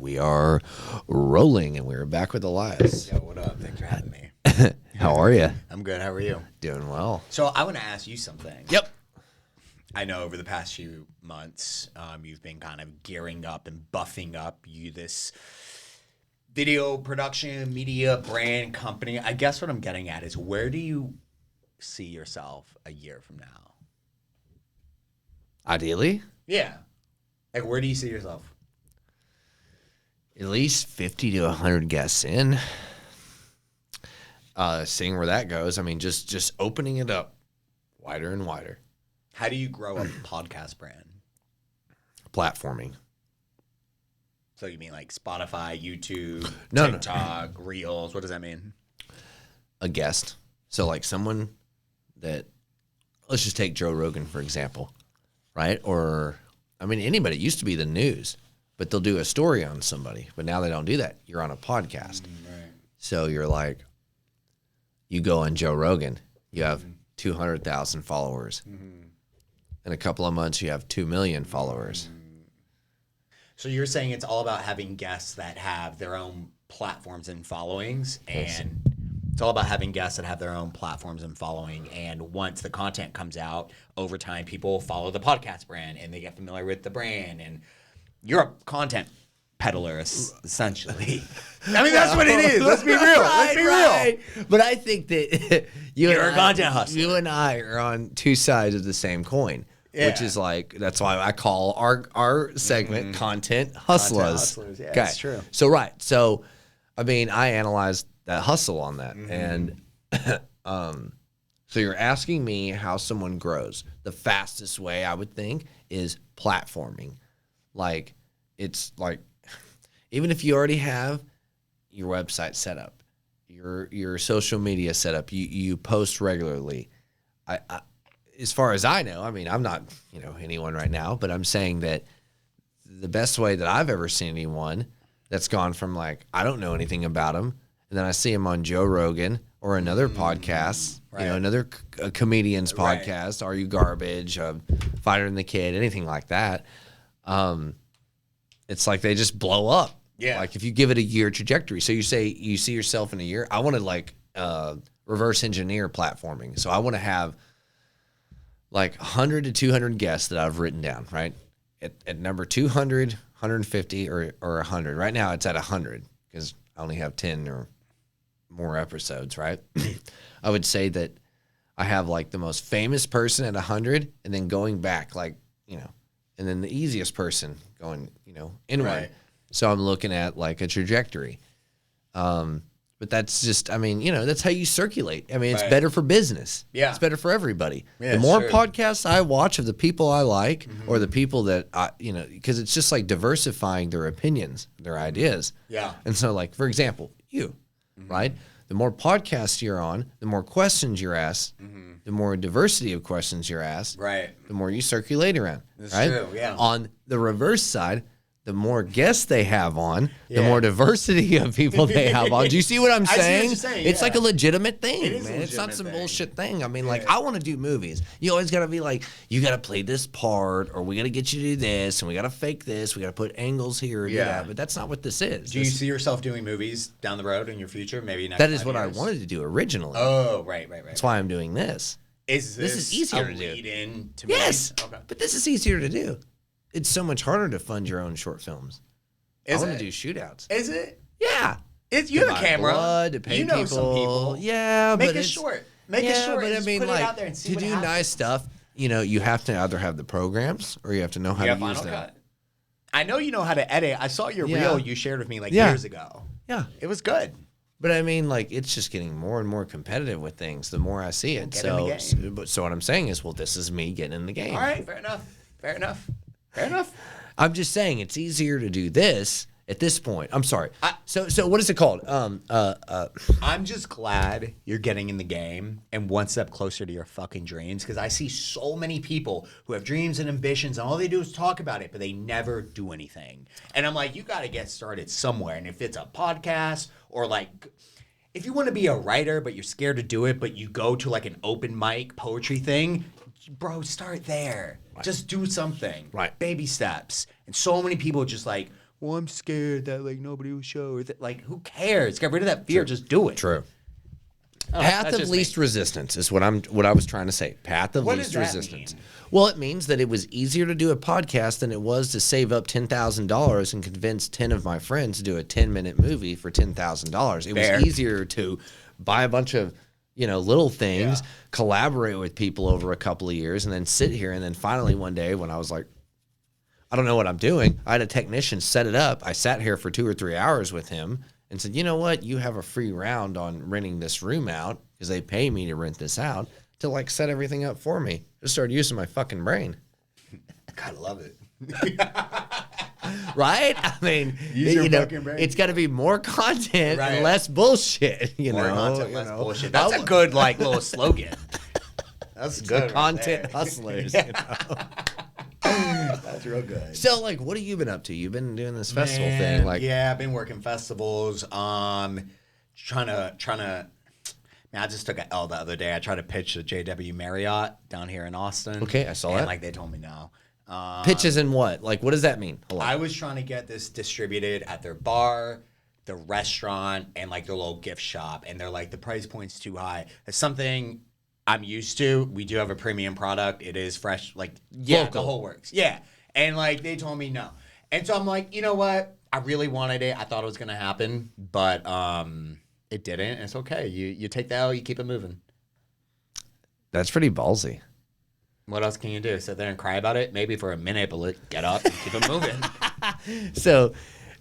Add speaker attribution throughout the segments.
Speaker 1: We are rolling, and we're back with Elias.
Speaker 2: Yo, what up? Thanks for having me.
Speaker 1: How are you?
Speaker 2: I'm good. How are you?
Speaker 1: Doing well.
Speaker 2: So I want to ask you something.
Speaker 1: Yep.
Speaker 2: I know over the past few months, you've been kind of gearing up and buffing up this video production, media, brand, company. I guess what I'm getting at is, where do you see yourself a year from now?
Speaker 1: Ideally,
Speaker 2: Yeah. Like, where do you see yourself?
Speaker 1: at least 50 to 100 guests in. Seeing where that goes. I mean, just opening it up wider and wider.
Speaker 2: How do you grow a podcast brand?
Speaker 1: Platforming.
Speaker 2: So you mean like Spotify, YouTube,
Speaker 1: No.
Speaker 2: TikTok, Reels? What does that mean?
Speaker 1: A guest. So like someone that, let's just take Joe Rogan, for example, right? Or, I mean, anybody. It used to be the news, but they'll do a story on somebody. But now they don't do that. You're on a podcast.
Speaker 2: Right.
Speaker 1: So you're like, you go on Joe Rogan, you have 200,000 followers. In a couple of months, you have 2 million followers.
Speaker 2: So you're saying it's all about having guests that have their own platforms and followings, and it's all about having guests that have their own platforms and following. And once the content comes out, over time, people follow the podcast brand and they get familiar with the brand. And you're a content peddler, essentially. I mean, that's what it is. Let's be real. Let's be real.
Speaker 1: But I think that
Speaker 2: You're a content hustler.
Speaker 1: You and I are on two sides of the same coin.
Speaker 2: Yeah.
Speaker 1: Which is like, that's why I call our segment Content Hustlers.
Speaker 2: Yeah, that's true.
Speaker 1: So, right. So, I mean, I analyzed that hustle on that. And so you're asking me how someone grows. The fastest way, I would think, is platforming. Like, it's like, even if you already have your website set up, your social media set up, you post regularly. I as far as I know, I mean, I'm not, anyone right now, but I'm saying that the best way that I've ever seen anyone that's gone from like, I don't know anything about them, and then I see him on Joe Rogan or another podcast, another comedian's podcast, Are You Garbage, Fighter and the Kid, anything like that. It's like they just blow up.
Speaker 2: Yeah.
Speaker 1: Like if you give it a year trajectory. So you say you see yourself in a year. I want to like reverse engineer platforming. So I want to have like 100 to 200 guests that I've written down, right? At number 200, 150, or 100. Right now it's at 100 because I only have 10 or more episodes, right? I would say that I have like the most famous person at 100 and then going back like, and then the easiest person going, inward.
Speaker 2: Right.
Speaker 1: So I'm looking at like a trajectory. But that's just, I mean, that's how you circulate. I mean, it's better for business.
Speaker 2: Yeah.
Speaker 1: It's better for everybody.
Speaker 2: Yeah,
Speaker 1: the more
Speaker 2: sure.
Speaker 1: podcasts I watch of the people I like or the people that I, because it's just like diversifying their opinions, their ideas.
Speaker 2: Yeah.
Speaker 1: And so like, for example, you, right? The more podcasts you're on, the more questions you're asked, the more diversity of questions you're asked,
Speaker 2: Right.
Speaker 1: the more you circulate around.
Speaker 2: That's
Speaker 1: right?
Speaker 2: true, yeah.
Speaker 1: On the reverse side, the more guests they have on, the more diversity of people they have on. Do you see what I'm
Speaker 2: I see what
Speaker 1: saying?
Speaker 2: you're saying,
Speaker 1: It's
Speaker 2: yeah.
Speaker 1: like a legitimate thing,
Speaker 2: It is a
Speaker 1: man. It's not
Speaker 2: legitimate
Speaker 1: some
Speaker 2: thing.
Speaker 1: bullshit thing. I mean, like, I want to do movies. You always got to be like, you got to play this part, or we got to get you to do this, and we got to fake this. We got to put angles here and that. But that's not what this is.
Speaker 2: Do you see yourself doing movies down the road in your future? Maybe next
Speaker 1: That is
Speaker 2: 5
Speaker 1: what I
Speaker 2: years?
Speaker 1: wanted to do originally.
Speaker 2: Oh, right.
Speaker 1: That's why I'm doing this.
Speaker 2: Is
Speaker 1: This is easier
Speaker 2: a
Speaker 1: to do.
Speaker 2: lead-in to
Speaker 1: Yes,
Speaker 2: movies? Okay.
Speaker 1: but this is easier to do. It's so much harder to fund your own short films.
Speaker 2: Is
Speaker 1: I want
Speaker 2: it?
Speaker 1: to do shootouts.
Speaker 2: Is it?
Speaker 1: Yeah.
Speaker 2: You
Speaker 1: To
Speaker 2: have a
Speaker 1: buy
Speaker 2: camera.
Speaker 1: blood, to pay
Speaker 2: you know
Speaker 1: people.
Speaker 2: some people.
Speaker 1: Yeah,
Speaker 2: Make
Speaker 1: but
Speaker 2: it
Speaker 1: it's
Speaker 2: short. Make it short.
Speaker 1: But I
Speaker 2: Just
Speaker 1: mean,
Speaker 2: put
Speaker 1: like,
Speaker 2: it out there and see
Speaker 1: to
Speaker 2: what
Speaker 1: do
Speaker 2: happens.
Speaker 1: nice stuff, you have to either have the programs or you have to know how
Speaker 2: You
Speaker 1: to
Speaker 2: have
Speaker 1: use
Speaker 2: Final
Speaker 1: them.
Speaker 2: Cut. I know you know how to edit. I saw your
Speaker 1: Yeah.
Speaker 2: reel you shared with me
Speaker 1: Yeah.
Speaker 2: years ago.
Speaker 1: Yeah,
Speaker 2: It was good.
Speaker 1: but I mean, like, it's just getting more and more competitive with things the more I see it.
Speaker 2: Get in the game.
Speaker 1: So what I'm saying is, well, this is me getting in the game.
Speaker 2: All right. Fair enough.
Speaker 1: I'm just saying it's easier to do this at this point. I'm sorry. So what is it called?
Speaker 2: I'm just glad you're getting in the game and one step closer to your fucking dreams, because I see so many people who have dreams and ambitions and all they do is talk about it, but they never do anything. And I'm like, you got to get started somewhere. And if it's a podcast or like, if you want to be a writer, but you're scared to do it, but you go to like an open mic poetry thing, bro, start there. Right. Just do something.
Speaker 1: Right.
Speaker 2: Baby steps. And so many people just like well, I'm scared that like nobody will show. Or that, like, who cares? Get rid of that fear. Just do it.
Speaker 1: True.
Speaker 2: Oh,
Speaker 1: Path
Speaker 2: that's
Speaker 1: of
Speaker 2: just
Speaker 1: least
Speaker 2: me.
Speaker 1: resistance is what I was trying to say. Path of
Speaker 2: What
Speaker 1: least
Speaker 2: does that
Speaker 1: resistance.
Speaker 2: mean?
Speaker 1: Well, it means that it was easier to do a podcast than it was to save up $10,000 and convince 10 of my friends to do a 10-minute movie for $10,000. It
Speaker 2: Fair.
Speaker 1: was easier to buy a bunch of, little things, collaborate with people over a couple of years, and then sit here. And then finally one day when I was like, I don't know what I'm doing, I had a technician set it up. I sat here for 2 or 3 hours with him and said, you know what? You have a free round on renting this room out because they pay me to rent this out to like set everything up for me. Just started using my fucking brain.
Speaker 2: Gotta love it.
Speaker 1: Right? I mean,
Speaker 2: Use your fucking brain.
Speaker 1: it's got to be more content
Speaker 2: Right.
Speaker 1: and less bullshit.
Speaker 2: More content, less bullshit. That's a good like little slogan. That's good. Right
Speaker 1: content
Speaker 2: there.
Speaker 1: hustlers.
Speaker 2: That's real good.
Speaker 1: So, like, what have you been up to? You've been doing this festival thing, like,
Speaker 2: yeah, I've been working festivals. Trying to. Man, I just took an L the other day. I tried to pitch the JW Marriott down here in Austin.
Speaker 1: Okay, I saw
Speaker 2: and,
Speaker 1: that.
Speaker 2: Like they told me no.
Speaker 1: pitches in what? Like, what does that mean? Hold on.
Speaker 2: I was trying to get this distributed at their bar, the restaurant, and like their little gift shop. And they're like, the price point's too high. It's something I'm used to. We do have a premium product. It is fresh. Like, yeah,
Speaker 1: Local.
Speaker 2: the whole works. Yeah. And like, they told me no. And so I'm like, you know what? I really wanted it. I thought it was going to happen, but it didn't. It's okay. You take the L, you keep it moving.
Speaker 1: That's pretty ballsy.
Speaker 2: What else can you do? Sit there and cry about it? Maybe for a minute, but get up and keep it moving.
Speaker 1: So,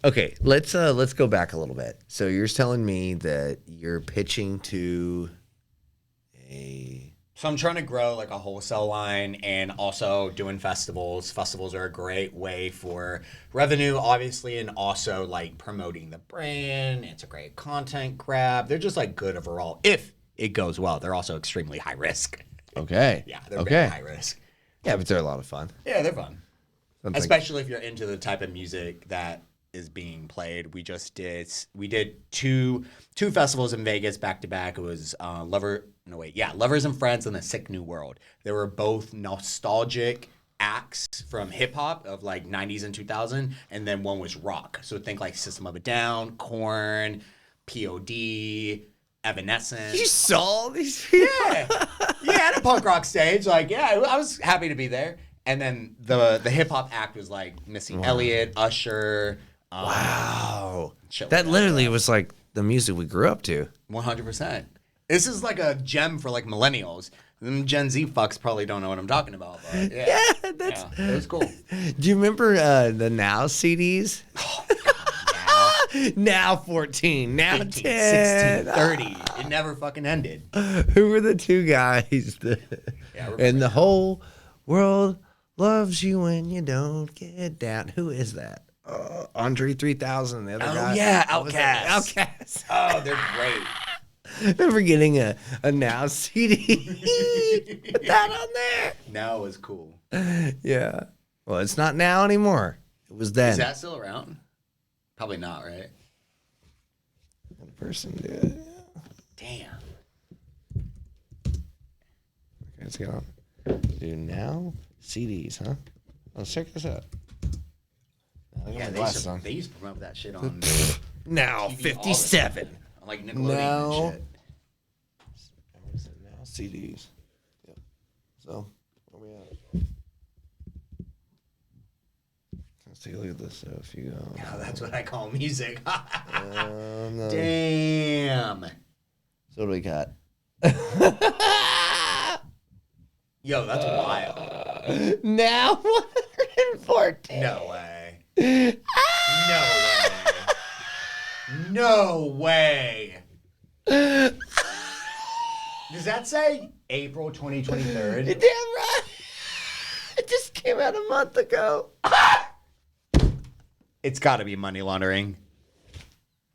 Speaker 1: okay, let's go back a little bit. So you're telling me that you're pitching to a...
Speaker 2: So I'm trying to grow like a wholesale line and also doing festivals. Festivals are a great way for revenue, obviously, and also like promoting the brand. It's a great content grab. They're just like good overall if it goes well. They're also extremely high risk.
Speaker 1: Okay.
Speaker 2: Yeah, they're
Speaker 1: okay.
Speaker 2: very high risk.
Speaker 1: Yeah, but they're a lot of fun.
Speaker 2: Yeah, they're fun.
Speaker 1: Something-
Speaker 2: Especially if you're into the type of music that is being played. We did two festivals in Vegas back to back. It was Lovers and Friends and The Sick New World. They were both nostalgic acts from hip hop of like 90s and 2000, and then one was rock. So think like System of a Down, Korn, POD, Evanescence.
Speaker 1: You saw these people?
Speaker 2: Yeah, at a punk rock stage. Like, yeah, I was happy to be there. And then the hip hop act was like Missy Elliott, Usher.
Speaker 1: Wow.
Speaker 2: Shit
Speaker 1: That
Speaker 2: like
Speaker 1: literally was like the music we grew up to.
Speaker 2: 100%. This is like a gem for like millennials. Them Gen Z fucks probably don't know what I'm talking about. But yeah,
Speaker 1: that's...
Speaker 2: yeah, it was cool.
Speaker 1: Do you remember the Now CDs?
Speaker 2: Oh, God,
Speaker 1: Now 14, now
Speaker 2: 15,
Speaker 1: 10.
Speaker 2: 16, 30. It never fucking ended.
Speaker 1: Who were the two guys? And the whole world loves you when you don't get down. Who is that? Andre 3000, the other guy.
Speaker 2: Oh, yeah,
Speaker 1: What was that?
Speaker 2: Outkast.
Speaker 1: Outkast.
Speaker 2: Oh, they're great.
Speaker 1: Remember getting a Now CD? Put that on there.
Speaker 2: Now it was cool.
Speaker 1: Yeah. Well, it's not now anymore. It was then.
Speaker 2: Is that still around? Probably not, right?
Speaker 1: One person did.
Speaker 2: Damn.
Speaker 1: Okay, let's get on. Do Now CDs, huh? Let's check this out. I got
Speaker 2: Yeah,
Speaker 1: my
Speaker 2: they
Speaker 1: glasses on.
Speaker 2: used to promote that shit on
Speaker 1: Now
Speaker 2: TV all the
Speaker 1: 57.
Speaker 2: time. On like Nickelodeon
Speaker 1: Now.
Speaker 2: and shit.
Speaker 1: What is it now? CDs. Yep. So, where we at? Let's take a look at this. So if you go.
Speaker 2: Oh, that's what I call music.
Speaker 1: No.
Speaker 2: Damn.
Speaker 1: So what do we got?
Speaker 2: Yo, that's wild.
Speaker 1: Now 114.
Speaker 2: No way. No way. No way. Does that say April 2023?
Speaker 1: Damn right. It just came out a month ago.
Speaker 2: It's got to be money laundering.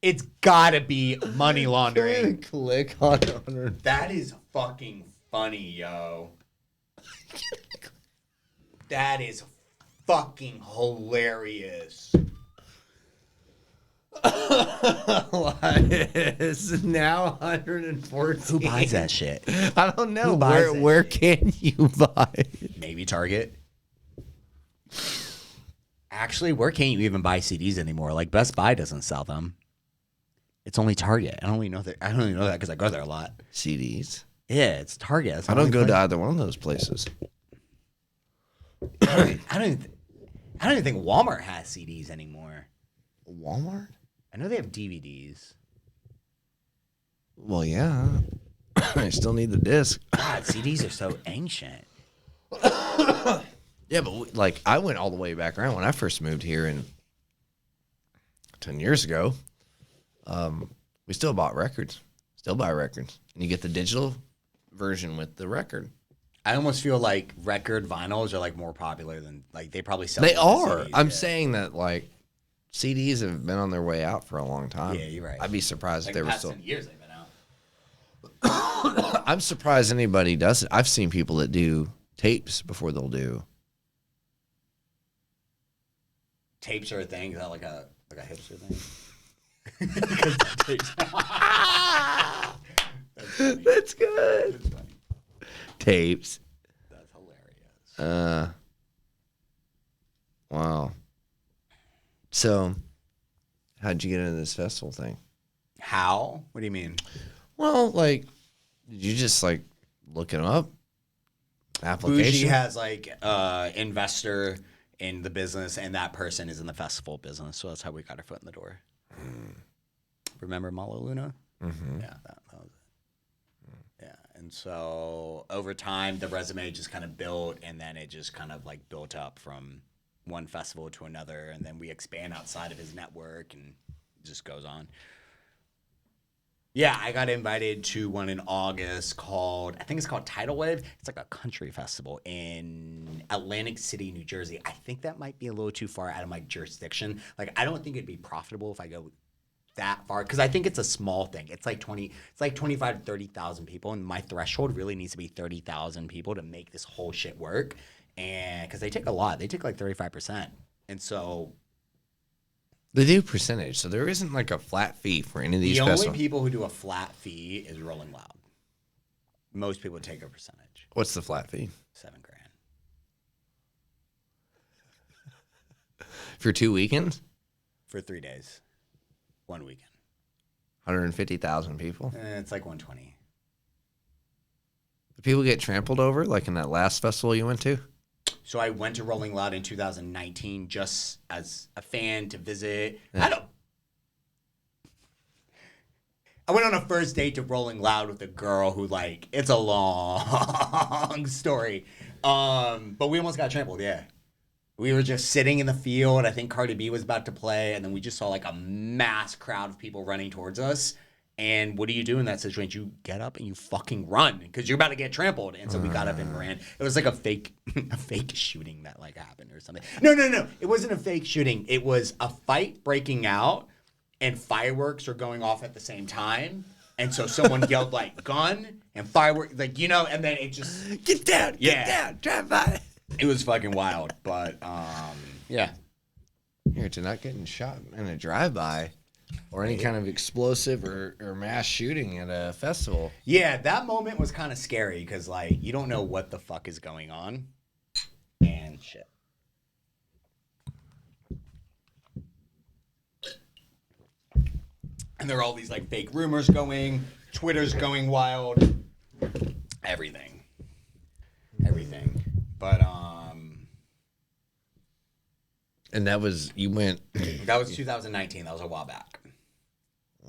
Speaker 2: It's got to be money laundering.
Speaker 1: Click on it.
Speaker 2: That is fucking funny, yo. That is fucking hilarious.
Speaker 1: It's now 114.
Speaker 2: Who buys that shit?
Speaker 1: I don't know.
Speaker 2: Who buys that
Speaker 1: Where
Speaker 2: shit?
Speaker 1: can you buy it?
Speaker 2: Maybe Target. Actually, where can't you even buy CDs anymore? Like Best Buy doesn't sell them. It's only Target. I don't even know that because I go there a lot.
Speaker 1: CDs.
Speaker 2: Yeah, it's Target. That's
Speaker 1: I don't go to either one of those places.
Speaker 2: I don't even think Walmart has CDs anymore.
Speaker 1: Walmart?
Speaker 2: I know they have DVDs.
Speaker 1: Well, yeah. I still need the disc.
Speaker 2: God, CDs are so ancient.
Speaker 1: Yeah, but like I went all the way back around when I first moved here in 10 years ago. We still bought records. Still buy records. And you get the digital version with the record.
Speaker 2: I almost feel like record vinyls are like more popular than like they probably sell.
Speaker 1: They
Speaker 2: more than
Speaker 1: are.
Speaker 2: CDs,
Speaker 1: I'm saying that like CDs have been on their way out for a long time.
Speaker 2: Yeah, you're right.
Speaker 1: I'd be surprised
Speaker 2: Like
Speaker 1: if they
Speaker 2: the
Speaker 1: were
Speaker 2: past
Speaker 1: still.
Speaker 2: 10 years they've been out.
Speaker 1: I'm surprised anybody does it. I've seen people that do tapes before they'll do.
Speaker 2: Tapes are a thing. Is that like a hipster thing?
Speaker 1: That's good.
Speaker 2: That's funny.
Speaker 1: Tapes.
Speaker 2: That's hilarious.
Speaker 1: Wow. So, how'd you get into this festival thing?
Speaker 2: How? What do you mean?
Speaker 1: Well, like, did you just like look it up? Application.
Speaker 2: BUJE has like investor in the business, and that person is in the festival business. So that's how we got our foot in the door. Remember Malo Luna?
Speaker 1: Mm-hmm.
Speaker 2: Yeah, that was it. Yeah, and so over time, the resume just kind of built, and then it just kind of like built up from one festival to another, and then we expand outside of his network, and it just goes on. Yeah, I got invited to one in August called, I think it's called Tidal Wave. It's like a country festival in Atlantic City, New Jersey. I think that might be a little too far out of my jurisdiction. Like, I don't think it'd be profitable if I go that far because I think it's a small thing. It's like 25 to 30,000 people, and my threshold really needs to be 30,000 people to make this whole shit work. And because they take a lot, they take like 35%, and so
Speaker 1: They do percentage, so there isn't like a flat fee for any of these
Speaker 2: the only
Speaker 1: festivals.
Speaker 2: people who do a flat fee is Rolling Loud. Most people take a percentage.
Speaker 1: What's the flat fee?
Speaker 2: $7,000
Speaker 1: For 2 weekends?
Speaker 2: for 3 days, 1 weekend.
Speaker 1: 150,000 people?
Speaker 2: It's like 120.
Speaker 1: Do people get trampled over like in that last festival you went to?
Speaker 2: So I went to Rolling Loud in 2019 just as a fan to visit.
Speaker 1: Yeah.
Speaker 2: I went on a first date to Rolling Loud with a girl who, like, it's a long story. But we almost got trampled, yeah. We were just sitting in the field. I think Cardi B was about to play, and then we just saw like a mass crowd of people running towards us. And what do you do in that situation? You get up and you fucking run because you're about to get trampled. And so we got up and ran. It was like a fake shooting that like happened or something. No. It wasn't a fake shooting. It was a fight breaking out and fireworks are going off at the same time. And so someone yelled like gun and fireworks, like, you know, and then it just
Speaker 1: Get down, drive by.
Speaker 2: It was fucking wild, but yeah.
Speaker 1: Here, to not getting shot in a drive-by or any kind of explosive or mass shooting at a festival.
Speaker 2: Yeah, that moment was kind of scary because, like, you don't know what the fuck is going on. And shit. And there are all these, like, fake rumors going. Twitter's going wild. Everything. But,
Speaker 1: And that was, you went.
Speaker 2: that was 2019. That was a while back.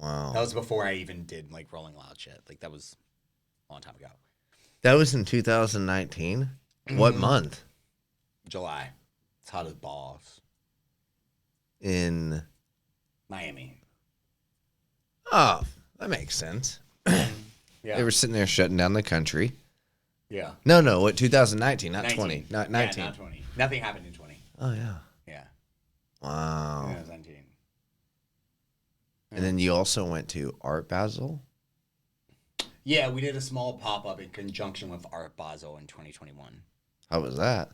Speaker 1: Wow.
Speaker 2: That was before I even did, like, Rolling Loud shit. Like, that was a long time ago.
Speaker 1: That was in 2019? What month?
Speaker 2: July. It's hot as balls.
Speaker 1: In.
Speaker 2: Miami.
Speaker 1: Oh, that makes sense.
Speaker 2: Yeah.
Speaker 1: They were sitting there shutting down the country.
Speaker 2: Yeah.
Speaker 1: No, what, 2019, not
Speaker 2: 19.
Speaker 1: 20. Not 19.
Speaker 2: Yeah, not 20. Nothing happened in 20.
Speaker 1: Oh, yeah.
Speaker 2: Yeah.
Speaker 1: Wow.
Speaker 2: Yeah, it was 19.
Speaker 1: And then you also went to Art Basel?
Speaker 2: Yeah, we did a small pop-up in conjunction with Art Basel in 2021.
Speaker 1: How was that?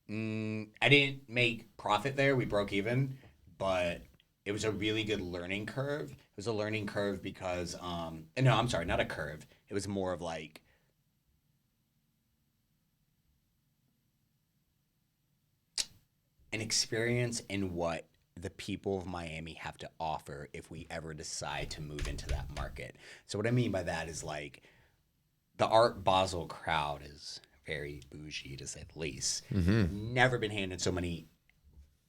Speaker 2: I didn't make profit there. We broke even, but it was a really good learning curve. It was a learning curve because, no, I'm sorry, not a curve. It was more of like, an experience in what the people of Miami have to offer if we ever decide to move into that market. So what I mean by that is like the Art Basel crowd is very bougie, to say the least. Never been handed so many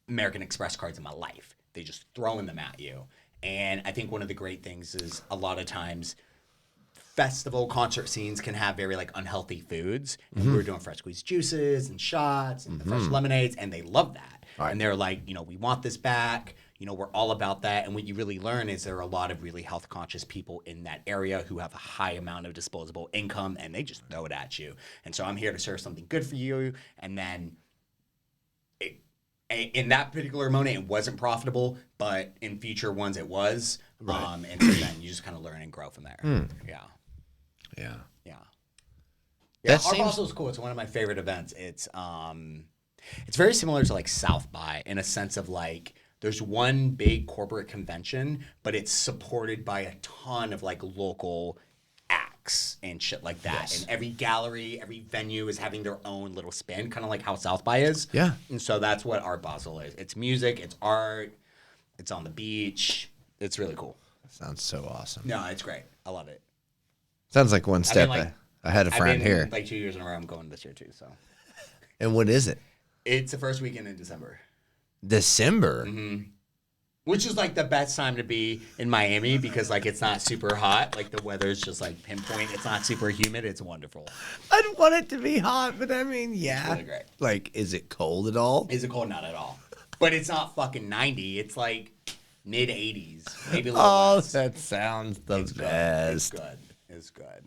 Speaker 2: American Express cards in my life. They just throwing them at you. And I think one of the great things is a lot of times festival concert scenes can have very like unhealthy foods. And we were doing fresh squeezed juices and shots and the fresh lemonades, and they love that.
Speaker 1: Right.
Speaker 2: And they're like, you know, we want this back. You know, we're all about that. And what you really learn is there are a lot of really health conscious people in that area who have a high amount of disposable income, and they just throw it at you. And so I'm here to serve something good for you. And then in that particular moment, it wasn't profitable, but in future ones, it was. Right. And so then you just kind of learn and grow from there. Yeah.
Speaker 1: Yeah.
Speaker 2: Art Basel is cool. It's one of my favorite events. It's very similar to like South by in a sense of like there's one big corporate convention, but it's supported by a ton of like local acts and shit like that. Yes. And every gallery, every venue is having their own little spin, kind of like how South by is.
Speaker 1: Yeah.
Speaker 2: And so that's what Art Basel is. It's music, it's art, it's on the beach. It's really cool.
Speaker 1: That sounds so awesome.
Speaker 2: No, it's great. I love it.
Speaker 1: Sounds like one step ahead of friend here.
Speaker 2: Like 2 years in a row. I'm going this year too. So.
Speaker 1: And what is it?
Speaker 2: It's the first weekend in December.
Speaker 1: December?
Speaker 2: Mm-hmm. Which is like the best time to be in Miami because like it's not super hot. Like the weather's just like pinpoint. It's not super humid. It's wonderful.
Speaker 1: I'd want it to be hot, but I mean, yeah.
Speaker 2: It's really great.
Speaker 1: Like, is it cold at all?
Speaker 2: Is it cold? Not at all. But it's not fucking 90. It's like mid 80s. Maybe a little less.
Speaker 1: That sounds the best.
Speaker 2: It's good.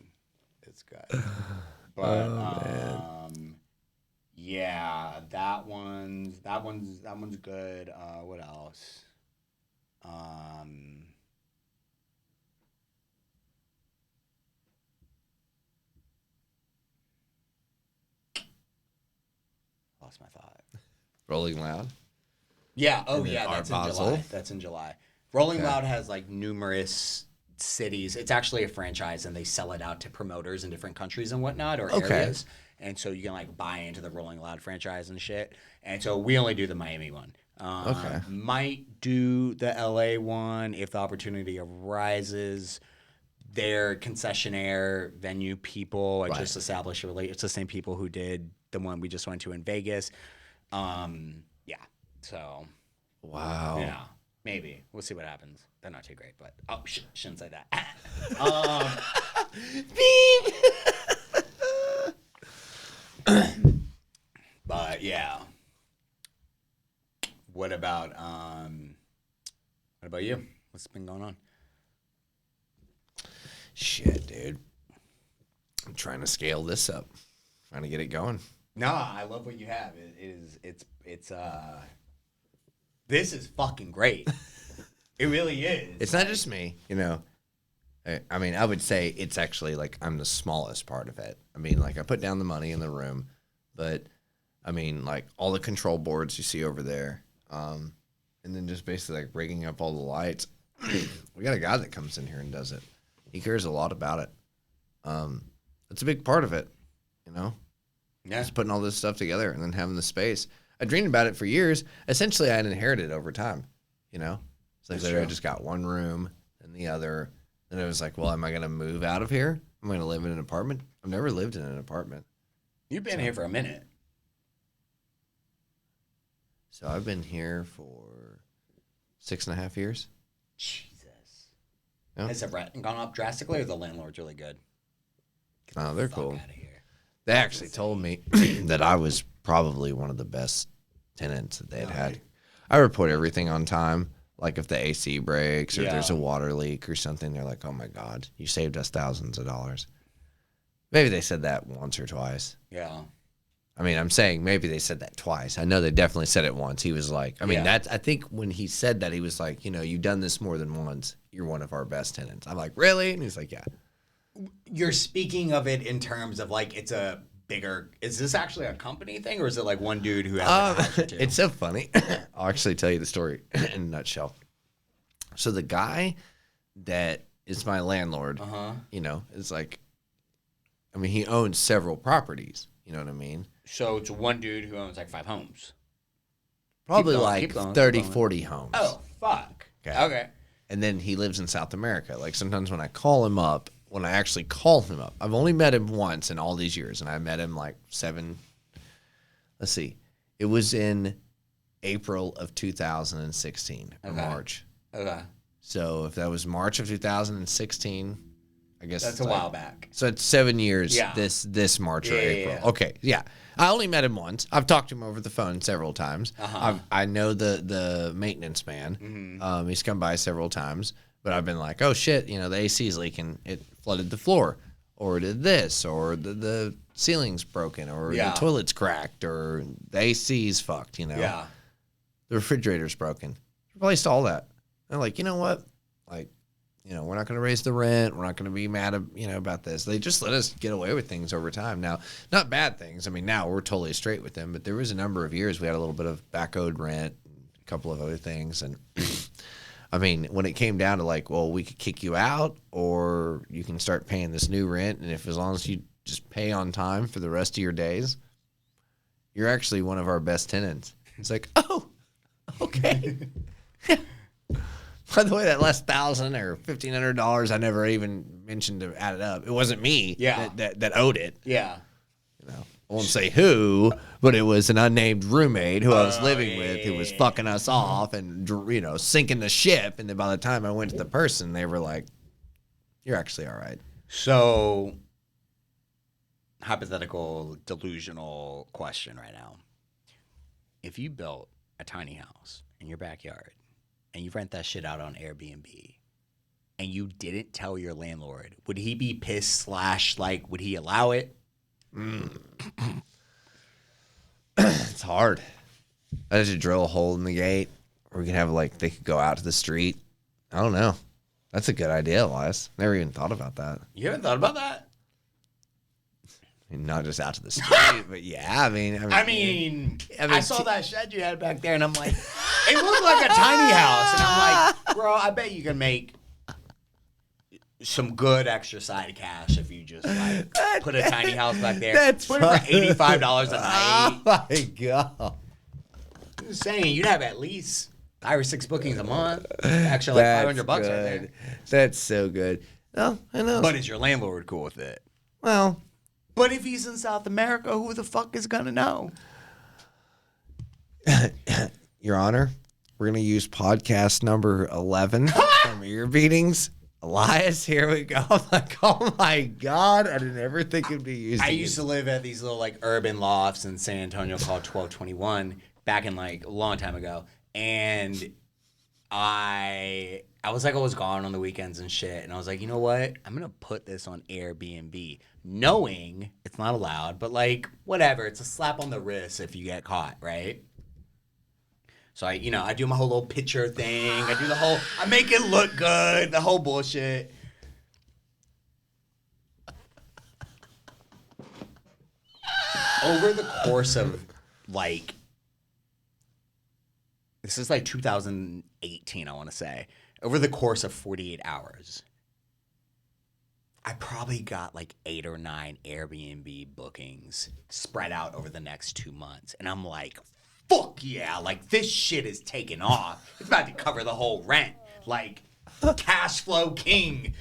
Speaker 2: But yeah, that one's good. What else? Lost my thought.
Speaker 1: Rolling Loud?
Speaker 2: Yeah. Oh, yeah.
Speaker 1: Art
Speaker 2: That's in
Speaker 1: Basel?
Speaker 2: July. That's in July. Rolling Loud has like numerous cities. It's actually a franchise, and they sell it out to promoters in different countries and whatnot or areas. And so you can like buy into the Rolling Loud franchise and shit. And so we only do the Miami one. Might do the LA one if the opportunity arises. Their concessionaire venue people, I just established a relationship. It's the same people who did the one we just went to in Vegas. Yeah. So.
Speaker 1: Wow.
Speaker 2: Yeah. Maybe. We'll see what happens. They're not too great, but shouldn't say that. Beep. But yeah. What about you? What's been going on?
Speaker 1: Shit, dude. I'm trying to scale this up. Trying to get it going.
Speaker 2: Nah, I love what you have. This is fucking great. It really is.
Speaker 1: It's not just me, you know. I mean, I would say it's actually like I'm the smallest part of it. I mean, like I put down the money in the room, but I mean, like all the control boards you see over there, and then just basically like rigging up all the lights. We got a guy that comes in here and does it. He cares a lot about it. It's a big part of it, you know.
Speaker 2: Yeah.
Speaker 1: Just putting all this stuff together and then having the space. I dreamed about it for years. Essentially, I had inherited over time, you know. It's like I just got one room and the other. And it was like, well, am I going to move out of here? Am I going to live in an apartment? I've never lived in an apartment.
Speaker 2: You've been here for a minute.
Speaker 1: So I've been here for 6.5 years.
Speaker 2: Jesus.
Speaker 1: Yeah.
Speaker 2: Has the rent gone up drastically, or the landlord's really good?
Speaker 1: Oh, they're cool.
Speaker 2: Out of here.
Speaker 1: They actually told me that I was probably one of the best tenants that they had. I report everything on time. Like if the AC breaks or there's a water leak or something, they're like, oh my God, you saved us thousands of dollars. Maybe they said that once or twice.
Speaker 2: Yeah.
Speaker 1: I mean, I'm saying maybe they said that twice. I know they definitely said it once. He was like, I mean, I think when he said that, he was like, you know, you've done this more than once. You're one of our best tenants. I'm like, really? And he's like, yeah.
Speaker 2: You're speaking of it in terms of like it's a bigger. Is this actually a company thing, or is it like one dude who has like a house or two?
Speaker 1: It's so funny. I'll actually tell you the story in a nutshell. So the guy that is my landlord, you know, is like, I mean, he owns several properties. You know what I mean?
Speaker 2: So it's one dude who owns like 5 homes.
Speaker 1: Probably
Speaker 2: Keep going,
Speaker 1: like
Speaker 2: keep going,
Speaker 1: 30,
Speaker 2: keep going.
Speaker 1: 40 homes.
Speaker 2: Oh, fuck. Okay.
Speaker 1: And then he lives in South America. Like sometimes when I call him up, when I actually call him up, I've only met him once in all these years. And I met him like let's see. It was in April of 2016, or March.
Speaker 2: Okay.
Speaker 1: So if that was March of 2016, I guess
Speaker 2: That's a while back.
Speaker 1: So it's 7 years
Speaker 2: Yeah.
Speaker 1: this March or April.
Speaker 2: Yeah.
Speaker 1: Okay, yeah. I only met him once. I've talked to him over the phone several times. I know the maintenance man. He's come by several times, but I've been like, oh shit, the AC is leaking. It flooded the floor, or it did this, or the ceiling's broken, or the toilet's cracked, or the AC's fucked.
Speaker 2: Yeah.
Speaker 1: The refrigerator's broken. Replaced all that. And I'm like, you know what? Like, we're not going to raise the rent. We're not going to be mad, about this. They just let us get away with things over time. Now, not bad things. I mean, now we're totally straight with them. But there was a number of years we had a little bit of back-owed rent, a couple of other things. And, I mean, when it came down to like, well, we could kick you out or you can start paying this new rent. And as long as you just pay on time for the rest of your days, you're actually one of our best tenants. It's like, oh, okay. By the way, that last $1,000 or $1,500, I never even mentioned to add it up. It wasn't me that owed it.
Speaker 2: Yeah.
Speaker 1: I won't say who, but it was an unnamed roommate who I was living with who was fucking us off and, sinking the ship. And then by the time I went to the person, they were like, you're actually all right.
Speaker 2: So, hypothetical, delusional question right now. If you built a tiny house in your backyard, and you rent that shit out on Airbnb, and you didn't tell your landlord, would he be pissed / would he allow it?
Speaker 1: It's hard. I just drill a hole in the gate, or we could have they could go out to the street. I don't know. That's a good idea, Elias. Never even thought about that.
Speaker 2: You haven't thought about that?
Speaker 1: I mean, not just out to the street, but yeah. I mean,
Speaker 2: I saw that shed you had back there, and I'm like, it looked like a tiny house, and I'm like, bro, I bet you can make some good extra side cash if you just put a tiny house back there.
Speaker 1: That's
Speaker 2: put it for $85 a night.
Speaker 1: Oh my god!
Speaker 2: I'm just saying, you'd have at least 5 or 6 bookings a month. Actually, like $500 right there.
Speaker 1: That's so good. Oh, I know.
Speaker 2: But is your landlord cool with it?
Speaker 1: Well.
Speaker 2: But if he's in South America, who the fuck is gonna know?
Speaker 1: Your Honor, we're gonna use podcast number 11 from Ear Beatings. Elias, here we go. I'm like, oh my god, I didn't ever think it'd be used.
Speaker 2: I used to live at these little urban lofts in San Antonio called 1221 back in a long time ago, and I was gone on the weekends and shit, and I was like, you know what? I'm gonna put this on Airbnb, knowing it's not allowed, but whatever. It's a slap on the wrist if you get caught, right? So I do my whole little picture thing. I make it look good, the whole bullshit. Over the course of this is 2018, I want to say. Over the course of 48 hours, I probably got 8 or 9 Airbnb bookings spread out over the next 2 months. And I'm like, fuck yeah, this shit is taking off. It's about to cover the whole rent. Cash flow king.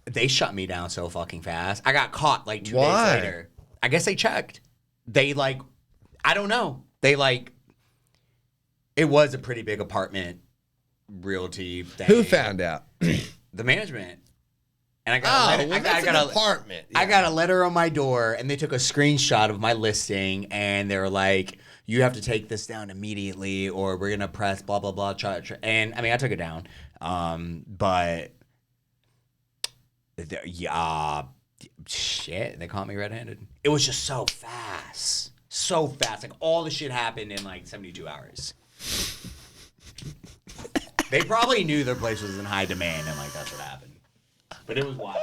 Speaker 2: They shut me down so fucking fast. I got caught 2 days later. I guess they checked. They I don't know. They it was a pretty big apartment realty thing.
Speaker 1: Who found out?
Speaker 2: The management. And I got a letter.
Speaker 1: Apartment. Yeah.
Speaker 2: I got a letter on my door, and they took a screenshot of my listing, and they were like, "You have to take this down immediately, or we're gonna press blah blah blah." And I took it down, but shit, they caught me red-handed. It was just so fast. All the shit happened in 72 hours. They probably knew their place was in high demand, and that's what happened. But it was wild.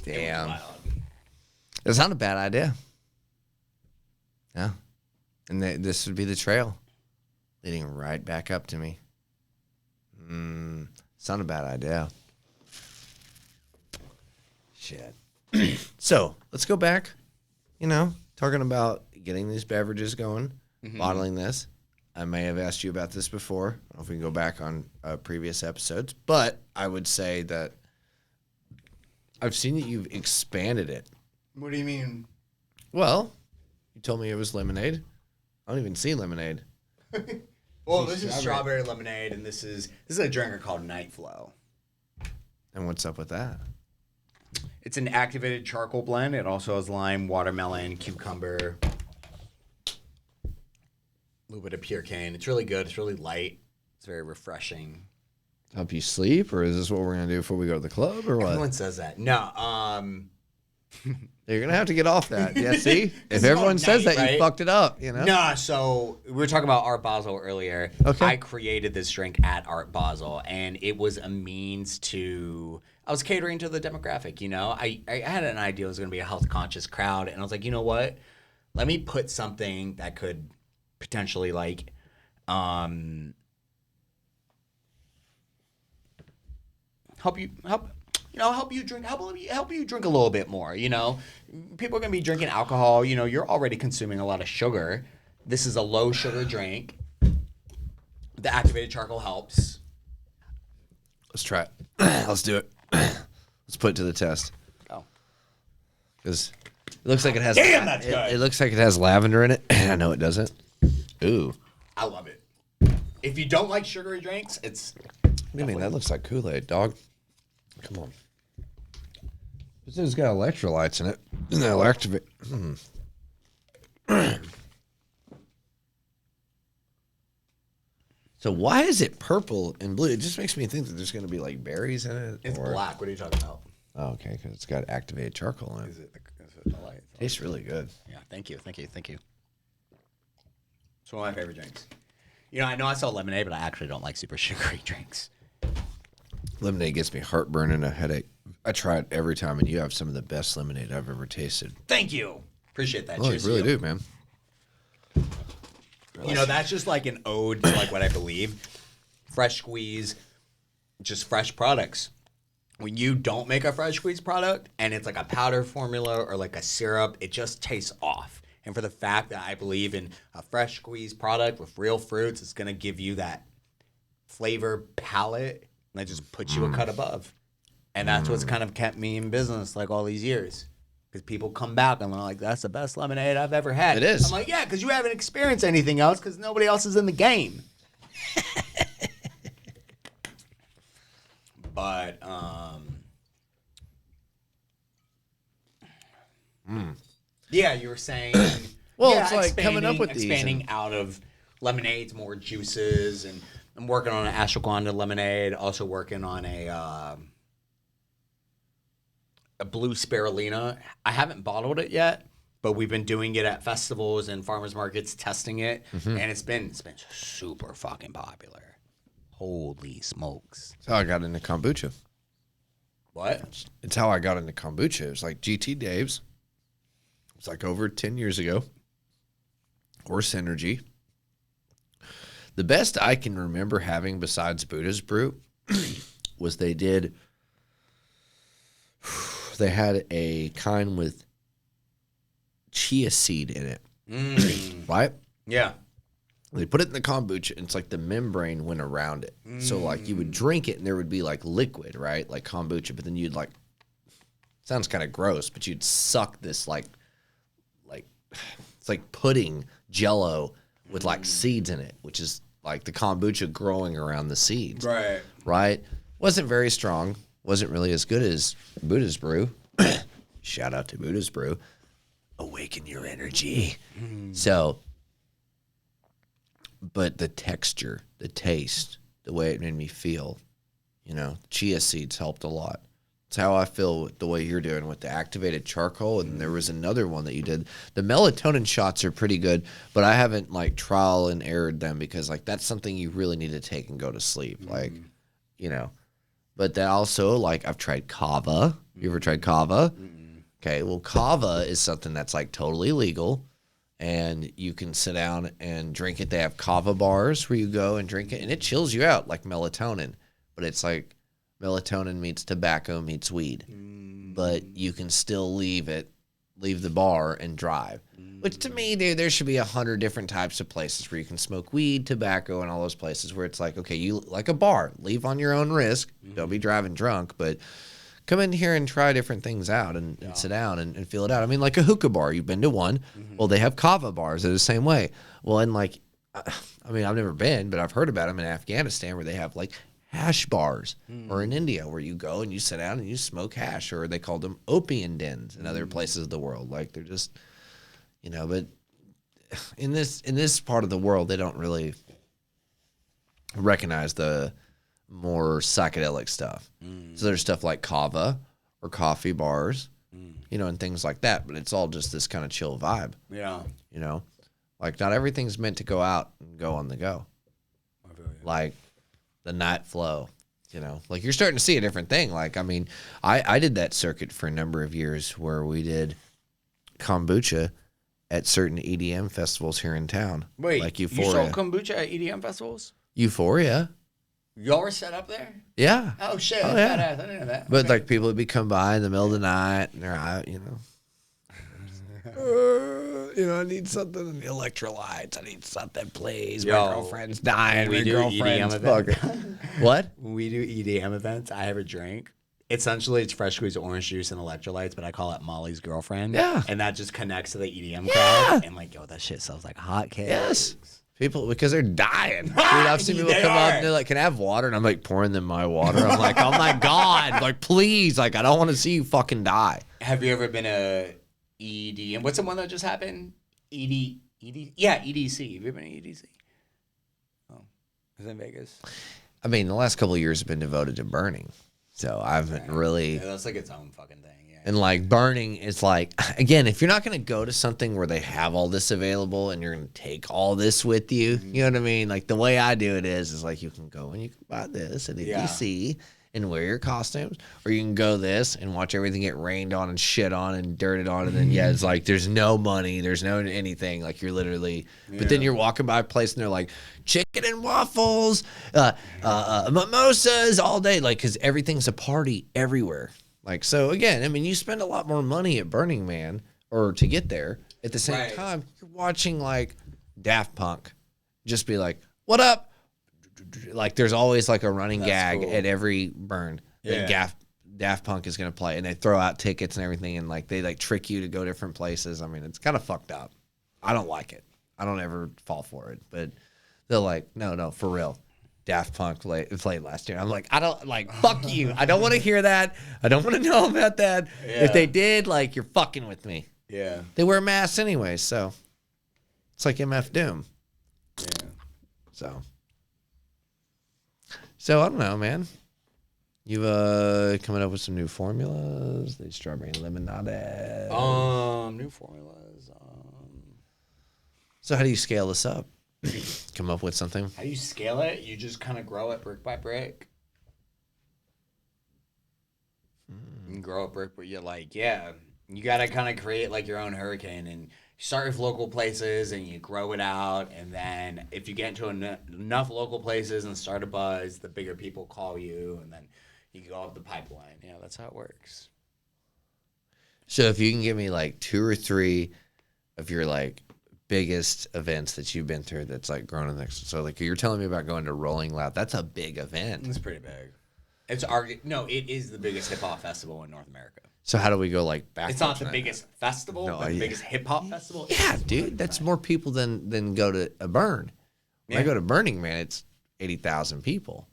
Speaker 1: Damn. It's not a bad idea. Yeah. And this would be the trail leading right back up to me. It's not a bad idea. Shit. So let's go back, talking about getting these beverages going, bottling this. I may have asked you about this before. I don't know if we can go back on previous episodes, but I would say that I've seen that you've expanded it.
Speaker 2: What do you mean?
Speaker 1: Well, you told me it was lemonade. I don't even see lemonade.
Speaker 2: Well, this is strawberry lemonade, and this is a drinker called Night Flow.
Speaker 1: And what's up with that?
Speaker 2: It's an activated charcoal blend. It also has lime, watermelon, cucumber, a little bit of pure cane. It's really good. It's really light. It's very refreshing.
Speaker 1: Help you sleep, or is this what we're gonna do before we go to the club, or what?
Speaker 2: Everyone says that. No.
Speaker 1: You're gonna have to get off that. Yeah, see, if
Speaker 2: is
Speaker 1: everyone
Speaker 2: called
Speaker 1: says
Speaker 2: night,
Speaker 1: that,
Speaker 2: right?
Speaker 1: you fucked it up. You know.
Speaker 2: No, so we were talking about Art Basel earlier.
Speaker 1: Okay.
Speaker 2: I created this drink at Art Basel, and it was a means to. I was catering to the demographic, you know. I had an idea it was going to be a health conscious crowd, and I was like, you know what? Let me put something that could potentially like, help you drink a little bit more. You know, people are going to be drinking alcohol. You know, you're already consuming a lot of sugar. This is a low sugar drink. The activated charcoal helps.
Speaker 1: Let's try it. Let's do it. Let's put it to the test.
Speaker 2: Oh.
Speaker 1: Because it looks like it has.
Speaker 2: Damn, that's good.
Speaker 1: It looks like it has lavender in it. I know it doesn't. Ooh.
Speaker 2: I love it. If you don't like sugary drinks, it's.
Speaker 1: What do you mean? That looks like Kool-Aid, dog. Come on. This has got electrolytes in it. And they'll activate. So why is it purple and blue? It just makes me think that there's going to be like berries in it.
Speaker 2: It's black. What are you talking about?
Speaker 1: Oh, okay, because it's got activated charcoal in it.
Speaker 2: Is it the light?
Speaker 1: Tastes really good.
Speaker 2: Yeah. Thank you. It's one of my favorite drinks. You know I sell lemonade, but I actually don't like super sugary drinks.
Speaker 1: Lemonade gets me heartburn and a headache. I try it every time, and you have some of the best lemonade I've ever tasted.
Speaker 2: Thank you. Appreciate that.
Speaker 1: Oh, you
Speaker 2: Cheers
Speaker 1: really
Speaker 2: to you.
Speaker 1: do, man.
Speaker 2: You know, that's just like an ode to like what I believe. Fresh squeeze, just fresh products. When you don't make a fresh squeeze product and it's like a powder formula or like a syrup, it just tastes off. And for the fact that I believe in a fresh squeeze product with real fruits, it's going to give you that flavor palette and that just puts you a cut above. And that's what's kind of kept me in business like all these years. Because people come back and they're like, that's the best lemonade I've ever had.
Speaker 1: It is.
Speaker 2: I'm like, yeah, because you haven't experienced anything else because nobody else is in the game. But, yeah, you were saying.
Speaker 1: Well,
Speaker 2: yeah,
Speaker 1: it's like coming up with these
Speaker 2: expanding out of lemonades, more juices, and I'm working on an ashwagandha lemonade. Also working on a blue spirulina. I haven't bottled it yet, but we've been doing it at festivals and farmers markets, testing it, and it's been super fucking popular. Holy smokes!
Speaker 1: That's how I got into kombucha.
Speaker 2: What?
Speaker 1: It's how I got into kombucha. It was like GT Dave's. It was like over 10 years ago. Horse Energy. The best I can remember having besides Buddha's Brew was they had a kind with chia seed in it. Right?
Speaker 2: Yeah.
Speaker 1: They put it in the kombucha, and it's like the membrane went around it. So, like, you would drink it, and there would be, like, liquid, right? Like kombucha, but then you'd, like, sounds kind of gross, but you'd suck this, like, it's like pudding Jell-O with, like, seeds in it, which is, like, the kombucha growing around the seeds.
Speaker 2: Right.
Speaker 1: Right? Wasn't very strong. Wasn't really as good as Buddha's Brew. Shout out to Buddha's Brew. Awaken your energy. So... But the texture, the taste, the way it made me feel, you know, chia seeds helped a lot. It's how I feel with the way you're doing with the activated charcoal. And there was another one that you did. The melatonin shots are pretty good, but I haven't, like, trial and errored them because, like, that's something you really need to take and go to sleep. Like, you know. But then also, like, I've tried kava. You ever tried kava? Okay, well, kava is something that's, like, totally legal. And you can sit down and drink it. They have kava bars where you go and drink it, and it chills you out like melatonin. But it's like melatonin meets tobacco meets weed. But you can still leave it leave the bar and drive. Which to me, there should be 100 different types of places where you can smoke weed, tobacco, and all those places where it's like, okay, you like a bar, leave on your own risk. Don't be driving drunk, but come in here and try different things out and sit down and feel it out. I mean, like a hookah bar, you've been to one. Well, they have kava bars. They're the same way. Well, and like, I mean, I've never been, but I've heard about them in Afghanistan where they have like hash bars, or in India where you go and you sit down and you smoke hash, or they call them opium dens in other places of the world. Like they're just, you know, but in this part of the world, they don't really recognize the more psychedelic stuff. So there's stuff like kava or coffee bars, you know, and things like that. But it's all just this kind of chill vibe.
Speaker 2: Yeah.
Speaker 1: You know, like not everything's meant to go out and go on the go. Like the night flow, you know, like you're starting to see a different thing. Like, I mean, I did that circuit for a number of years where we did kombucha at certain EDM festivals here in town.
Speaker 2: Wait,
Speaker 1: like Euphoria.
Speaker 2: You sold kombucha at EDM festivals?
Speaker 1: Euphoria.
Speaker 2: Y'all were set up there?
Speaker 1: Yeah.
Speaker 2: Oh, shit.
Speaker 1: Oh, yeah.
Speaker 2: I didn't know that.
Speaker 1: But like people would be come by in the middle of the night and they're out, you know. You know, I need something in the electrolytes. I need something, please. My girlfriend's dying. My girlfriend's fucking. What?
Speaker 2: When we do EDM events, I have a drink. Essentially, it's fresh squeezed orange juice and electrolytes, but I call it Molly's girlfriend.
Speaker 1: Yeah.
Speaker 2: And that just connects to the EDM crowd. And like, yo, that shit sells like hotcakes.
Speaker 1: Yes. People, because they're dying. Dude, I've seen people come up and they're like, can I have water? And I'm like pouring them my water. I'm like, oh my God. Like, please. Like, I don't want to see you fucking die.
Speaker 2: Have you ever been a EDM? What's the one that just happened? Yeah, EDC. Have you ever been to EDC? Oh, is it in Vegas?
Speaker 1: I mean, the last couple of years have been devoted to burning. So I haven't really.
Speaker 2: Yeah, that's like its own fucking thing. Yeah.
Speaker 1: And like burning is like, again, if you're not going to go to something where they have all this available and you're going to take all this with you, you know what I mean? Like the way I do it is like you can go and you can buy this at EDC and wear your costumes, or you can go this and watch everything get rained on and shit on and dirted on. And then, it's like there's no money, there's no anything. Like you're literally, but then you're walking by a place and they're like chicken and waffles, mimosas all day. Like, cause everything's a party everywhere. Like, so again, I mean, you spend a lot more money at Burning Man or to get there. At the same time, you're watching like Daft Punk just be like, what up? Like there's always like a running gag at every burn that Daft Punk is going to play, and they throw out tickets and everything, and like they like trick you to go different places. I mean, it's kind of fucked up. I don't like it. I don't ever fall for it, but they're like, no, for real. Daft Punk played last year. I'm like, I don't like, fuck you. I don't want to hear that. I don't want to know about that. If they did, like, you're fucking with me.
Speaker 2: Yeah.
Speaker 1: They wear masks anyway, so it's like MF Doom.
Speaker 2: Yeah.
Speaker 1: So I don't know, man. You've coming up with some new formulas, the strawberry and lemonade.
Speaker 2: New formulas.
Speaker 1: So how do you scale this up? Come up with something.
Speaker 2: How do you scale it? You just kind of grow it brick by brick. You can grow it brick, but you're like, you got to kind of create like your own hurricane, and you start with local places and you grow it out. And then if you get into enough local places and start a buzz, the bigger people call you, and then you go up the pipeline. Yeah, that's how it works.
Speaker 1: So if you can give me like 2 or 3 of your like biggest events that you've been through that's like grown in next. So like you're telling me about going to Rolling Loud. That's a big event.
Speaker 2: It's pretty big. It is the biggest hip hop festival in North America.
Speaker 1: So how do we go like back?
Speaker 2: It's not the biggest festival, but the biggest hip hop festival.
Speaker 1: Yeah, dude, that's more people than go to a burn. When I go to Burning Man, it's 80,000 people.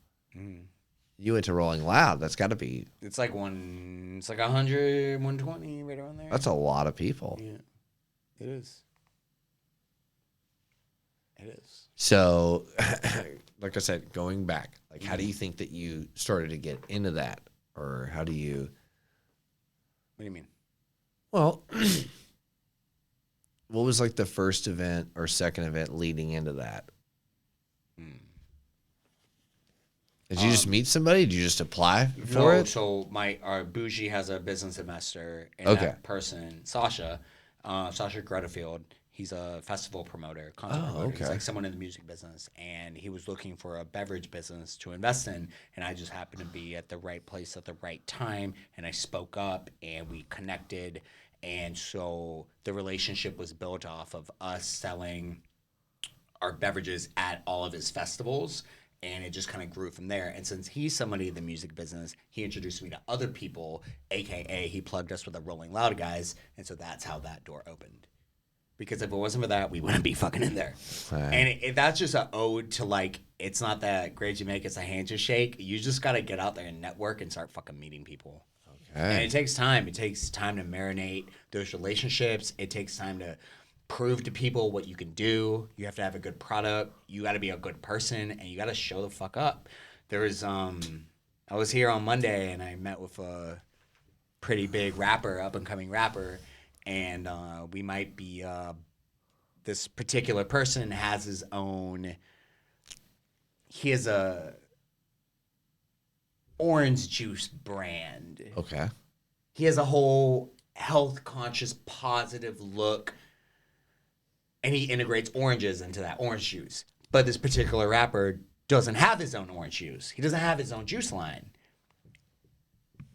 Speaker 1: You went to Rolling Loud. That's got to be.
Speaker 2: It's like 100, 120, right around there.
Speaker 1: That's a lot of people.
Speaker 2: Yeah, it is. It is.
Speaker 1: So, like I said, going back, like, how do you think that you started to get into that, or how do you?
Speaker 2: What do you mean?
Speaker 1: Well, what was like the first event or second event leading into that? Did you just meet somebody? Did you just apply for it?
Speaker 2: So our BUJE has a business investor, and that person, Sasha Gretafield, he's a festival promoter, content promoter. He's like someone in the music business, and he was looking for a beverage business to invest in, and I just happened to be at the right place at the right time, and I spoke up, and we connected, And so the relationship was built off of us selling our beverages at all of his festivals. And it just kind of grew from there. And since he's somebody in the music business, he introduced me to other people, AKA he plugged us with the Rolling Loud guys. And so that's how that door opened. Because if it wasn't for that, we wouldn't be fucking in there. Right. And that's just an ode to, like, it's not that great you make, it's a hand to shake. You just got to get out there and network and start fucking meeting people. Okay. And it takes time. It takes time to marinate those relationships. It takes time to prove to people what you can do. You have to have a good product. You got to be a good person, and you got to show the fuck up. There was I was here on Monday, and I met with a pretty big rapper, up and coming rapper, and we might be this particular person has his own. He has a orange juice brand.
Speaker 1: Okay.
Speaker 2: He has a whole health conscious, positive look. And he integrates oranges into that orange juice. But this particular rapper doesn't have his own orange juice. He doesn't have his own juice line.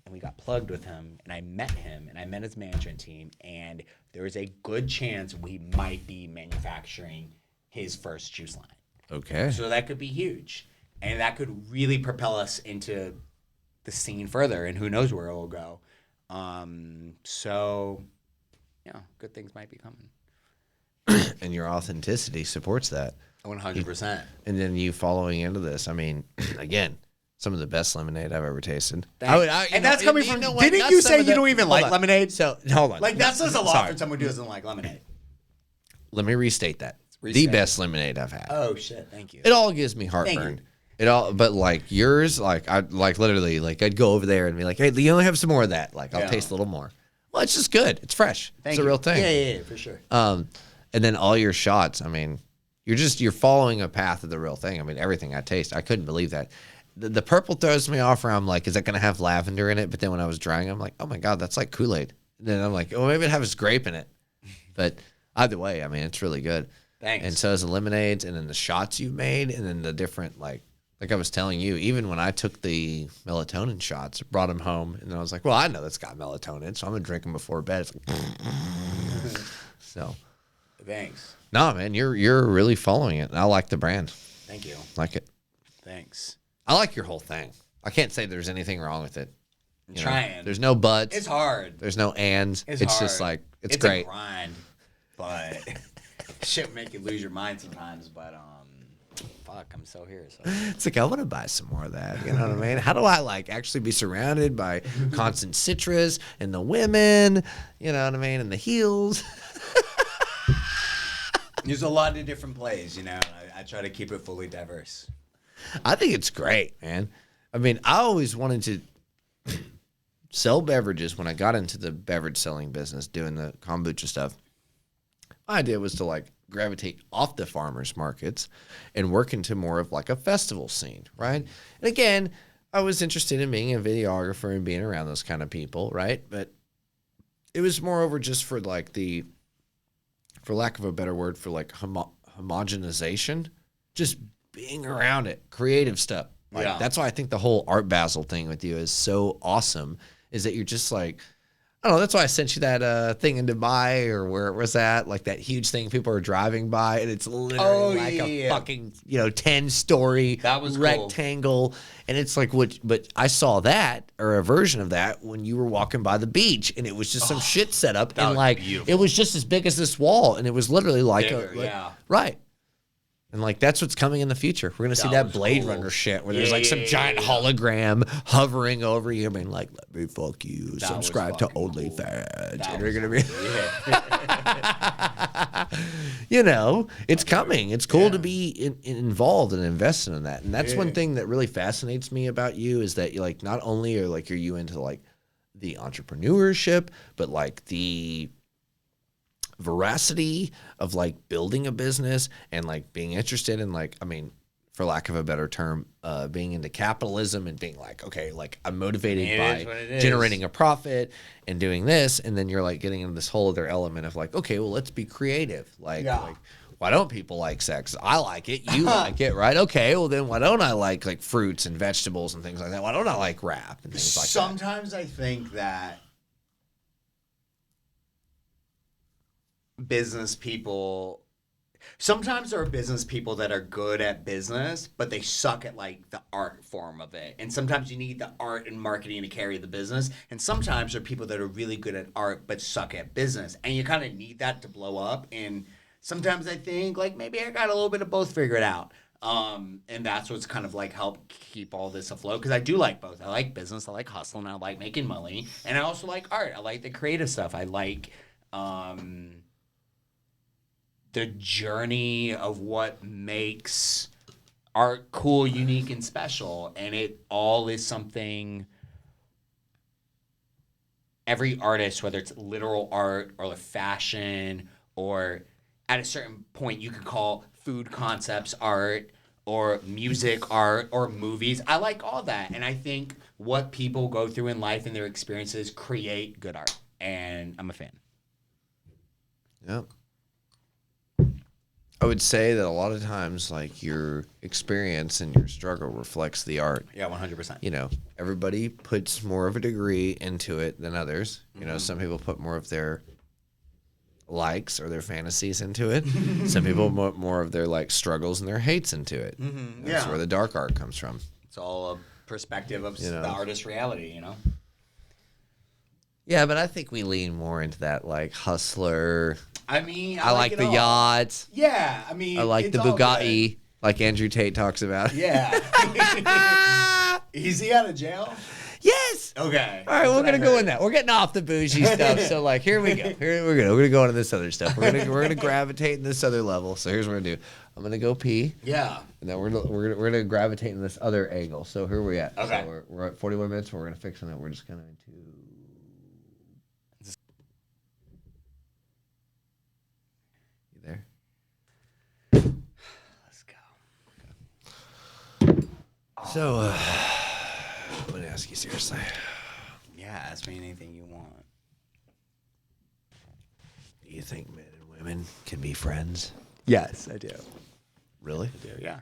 Speaker 2: And we got plugged with him, and I met him, and I met his management team, and there is a good chance we might be manufacturing his first juice line.
Speaker 1: Okay.
Speaker 2: So that could be huge. And that could really propel us into the scene further, and who knows where it will go. So, yeah, good things might be coming.
Speaker 1: And your authenticity supports that.
Speaker 2: 100%.
Speaker 1: And then you following into this, I mean, again, some of the best lemonade I've ever tasted.
Speaker 2: And that's coming from, didn't you say you don't even like lemonade?
Speaker 1: So, hold on.
Speaker 2: Like, that says a lot for someone who doesn't like lemonade.
Speaker 1: Let me restate that. The best lemonade I've had.
Speaker 2: Oh, shit. Thank you.
Speaker 1: It all gives me heartburn. But like yours, like I like literally, like I'd go over there and be like, hey, you only have some more of that. Like, I'll taste a little more. Well, it's just good. It's fresh. It's a real thing.
Speaker 2: Yeah, for sure.
Speaker 1: And then all your shots, I mean, you're following a path of the real thing. I mean, everything I taste, I couldn't believe that. The purple throws me off where I'm like, is that going to have lavender in it? But then when I was drying, I'm like, oh my God, that's like Kool-Aid. And then I'm like, oh, maybe it has grape in it. But either way, I mean, it's really good.
Speaker 2: Thanks.
Speaker 1: And so is the lemonades, and then the shots you've made, and then the different, like I was telling you, even when I took the melatonin shots, brought them home, and then I was like, well, I know that's got melatonin, so I'm going to drink them before bed. It's like, so.
Speaker 2: Thanks.
Speaker 1: No, man, you're really following it, and I like the brand.
Speaker 2: Thank you.
Speaker 1: Like it.
Speaker 2: Thanks.
Speaker 1: I like your whole thing. I can't say there's anything wrong with it.
Speaker 2: I'm trying.
Speaker 1: There's no buts.
Speaker 2: It's hard.
Speaker 1: There's no ands. It's hard. Just like, it's great.
Speaker 2: It's a grind, but shit make you lose your mind sometimes, but fuck, I'm so here. So.
Speaker 1: It's like, I want to buy some more of that. You know what I mean? How do I like actually be surrounded by constant citrus and the women, you know what I mean, and the heels?
Speaker 2: There's a lot of different plays, you know. I try to keep it fully diverse.
Speaker 1: I think it's great, man. I mean, I always wanted to sell beverages when I got into the beverage selling business, doing the kombucha stuff. My idea was to like gravitate off the farmers markets and work into more of like a festival scene, right? And again, I was interested in being a videographer and being around those kind of people, right? But it was moreover just for like the, for lack of a better word, for like homogenization, just being around it, creative stuff. Like, that's why I think the whole Art Basel thing with you is so awesome, is that you're just like, I don't know, that's why I sent you that thing in Dubai or where it was at, like that huge thing people are driving by, and it's literally a fucking, 10-story rectangle. Cool. And it's like, but I saw that, or a version of that, when you were walking by the beach, and it was just some shit set up, and like, beautiful. It was just as big as this wall, and it was literally like right. And like, that's what's coming in the future. We're gonna see that Blade Runner shit where there's like some giant hologram hovering over you, being like, "Let me fuck you. Subscribe to OnlyFans." And you're gonna be, it's coming. It's cool to be involved and invested in that. And that's one thing that really fascinates me about you, is that you like, not only are like, are you into like the entrepreneurship, but like the veracity of like building a business and like being interested in like, I mean, for lack of a better term, being into capitalism and being like, okay, like I'm motivated by generating a profit and doing this. And then you're like getting into this whole other element of like, okay, well, let's be creative. Like why don't people like sex? I like it. You like it, right? Okay, well then why don't I like fruits and vegetables and things like that? Why don't I like rap and things like that?
Speaker 2: Sometimes I think that business people. Sometimes there are business people that are good at business, but they suck at like the art form of it. And sometimes you need the art and marketing to carry the business. And sometimes there are people that are really good at art but suck at business. And you kind of need that to blow up. And sometimes I think like maybe I got a little bit of both figured out. And that's what's kind of like helped keep all this afloat, because I do like both. I like business, I like hustling, I like making money, and I also like art. I like the creative stuff. I like the journey of what makes art cool, unique, and special. And it all is something every artist, whether it's literal art or the fashion, or at a certain point you could call food concepts art, or music art, or movies. I like all that. And I think what people go through in life and their experiences create good art. And I'm a fan.
Speaker 1: Yep. I would say that a lot of times, like, your experience and your struggle reflects the art.
Speaker 2: Yeah, 100%.
Speaker 1: You know, everybody puts more of a degree into it than others. You know, some people put more of their likes or their fantasies into it. Some people put more of their, like, struggles and their hates into it. That's where the dark art comes from.
Speaker 2: It's all a perspective of the artist's reality, you know?
Speaker 1: Yeah, but I think we lean more into that, like, hustler.
Speaker 2: I mean,
Speaker 1: I like the yachts.
Speaker 2: Yeah, I mean,
Speaker 1: I like the Bugatti, like Andrew Tate talks about.
Speaker 2: Yeah. Is he out of jail?
Speaker 1: Yes.
Speaker 2: Okay.
Speaker 1: All right, we're gonna go in that. We're getting off the bougie stuff. So, like, here we go. We're gonna go into this other stuff. We're gonna gravitate in this other level. So here's what we're gonna do. I'm gonna go pee.
Speaker 2: Yeah.
Speaker 1: And then we're gonna gravitate in this other angle. So here we at.
Speaker 2: Okay.
Speaker 1: So we're at 41 minutes. We're gonna fix on it. We're just gonna do. You there?
Speaker 2: Let's go.
Speaker 1: So, I'm gonna ask you seriously.
Speaker 2: Yeah, ask me anything you want.
Speaker 1: Do you think men and women can be friends?
Speaker 2: Yes, I do.
Speaker 1: Really?
Speaker 2: I do, yeah.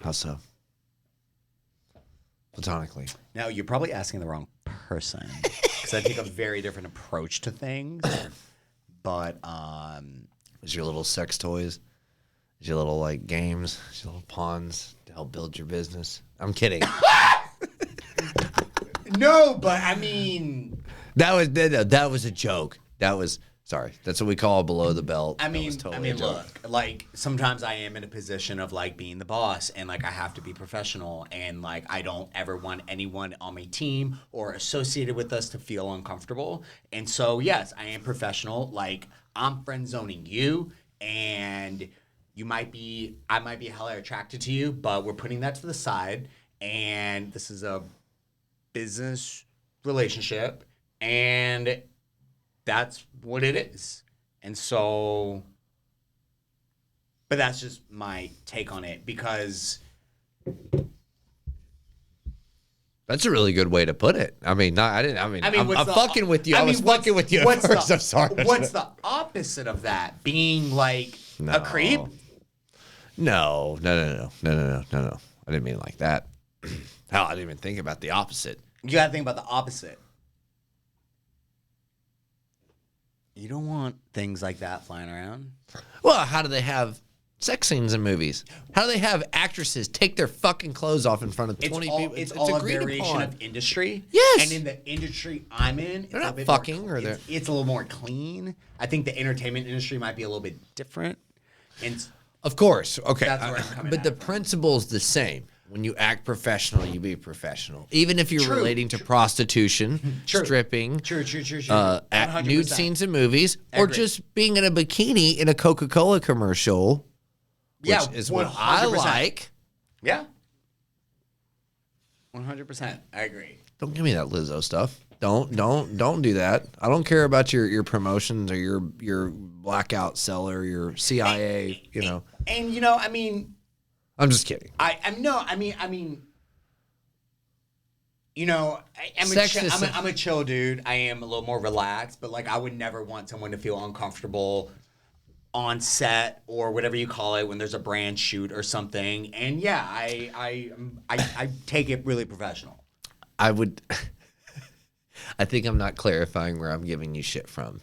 Speaker 1: How so? Platonically.
Speaker 2: Now, you're probably asking the wrong person, because I take a very different approach to things. But,
Speaker 1: Is your little sex toys? Is your little, like, games? Is your little pawns to help build your business? I'm kidding.
Speaker 2: No, but I mean,
Speaker 1: that was a joke. Sorry. That's what we call below the belt.
Speaker 2: I mean,
Speaker 1: totally
Speaker 2: look, like, sometimes I am in a position of, like, being the boss, and, like, I have to be professional, and, like, I don't ever want anyone on my team or associated with us to feel uncomfortable. And so, yes, I am professional. Like, I'm friend zoning you, and I might be hella attracted to you, but we're putting that to the side, and this is a business relationship, and that's what it is. And so, but that's just my take on it, because
Speaker 1: That's a really good way to put it. I mean, I'm fucking with you. I was fucking with you at
Speaker 2: what's
Speaker 1: first. I'm sorry.
Speaker 2: What's the opposite of that? Being like a creep?
Speaker 1: No. I didn't mean it like that. Hell, I didn't even think about the opposite.
Speaker 2: You gotta think about the opposite. You don't want things like that flying around.
Speaker 1: Well, how do they have sex scenes in movies? How do they have actresses take their fucking clothes off in front of 20 people?
Speaker 2: It's all a
Speaker 1: agreed
Speaker 2: variation
Speaker 1: upon.
Speaker 2: of industry.
Speaker 1: Yes.
Speaker 2: And in the industry I'm in,
Speaker 1: They're
Speaker 2: it's
Speaker 1: not
Speaker 2: a bit
Speaker 1: fucking,
Speaker 2: more,
Speaker 1: or they're...
Speaker 2: it's a little more clean. I think the entertainment industry might be a little bit different. And
Speaker 1: Of course. Okay.
Speaker 2: That's where I'm coming
Speaker 1: but
Speaker 2: at
Speaker 1: the
Speaker 2: from.
Speaker 1: principle's the same. When you act professional, you be professional. Even if you're
Speaker 2: True,
Speaker 1: relating to prostitution,
Speaker 2: True.
Speaker 1: stripping,
Speaker 2: True.
Speaker 1: at nude
Speaker 2: 100%.
Speaker 1: scenes in movies, or
Speaker 2: Agree.
Speaker 1: just being in a bikini in a Coca-Cola commercial, which is what I
Speaker 2: 100%.
Speaker 1: like.
Speaker 2: Yeah. 100%. I agree.
Speaker 1: Don't give me that Lizzo stuff. Don't do that. I don't care about your promotions or your blackout seller, your CIA, you know.
Speaker 2: And you know, I mean,
Speaker 1: I'm just kidding.
Speaker 2: I'm a chill dude. I am a little more relaxed, but like I would never want someone to feel uncomfortable on set or whatever you call it when there's a brand shoot or something. And yeah, I take it really professional.
Speaker 1: I think I'm not clarifying where I'm giving you shit from.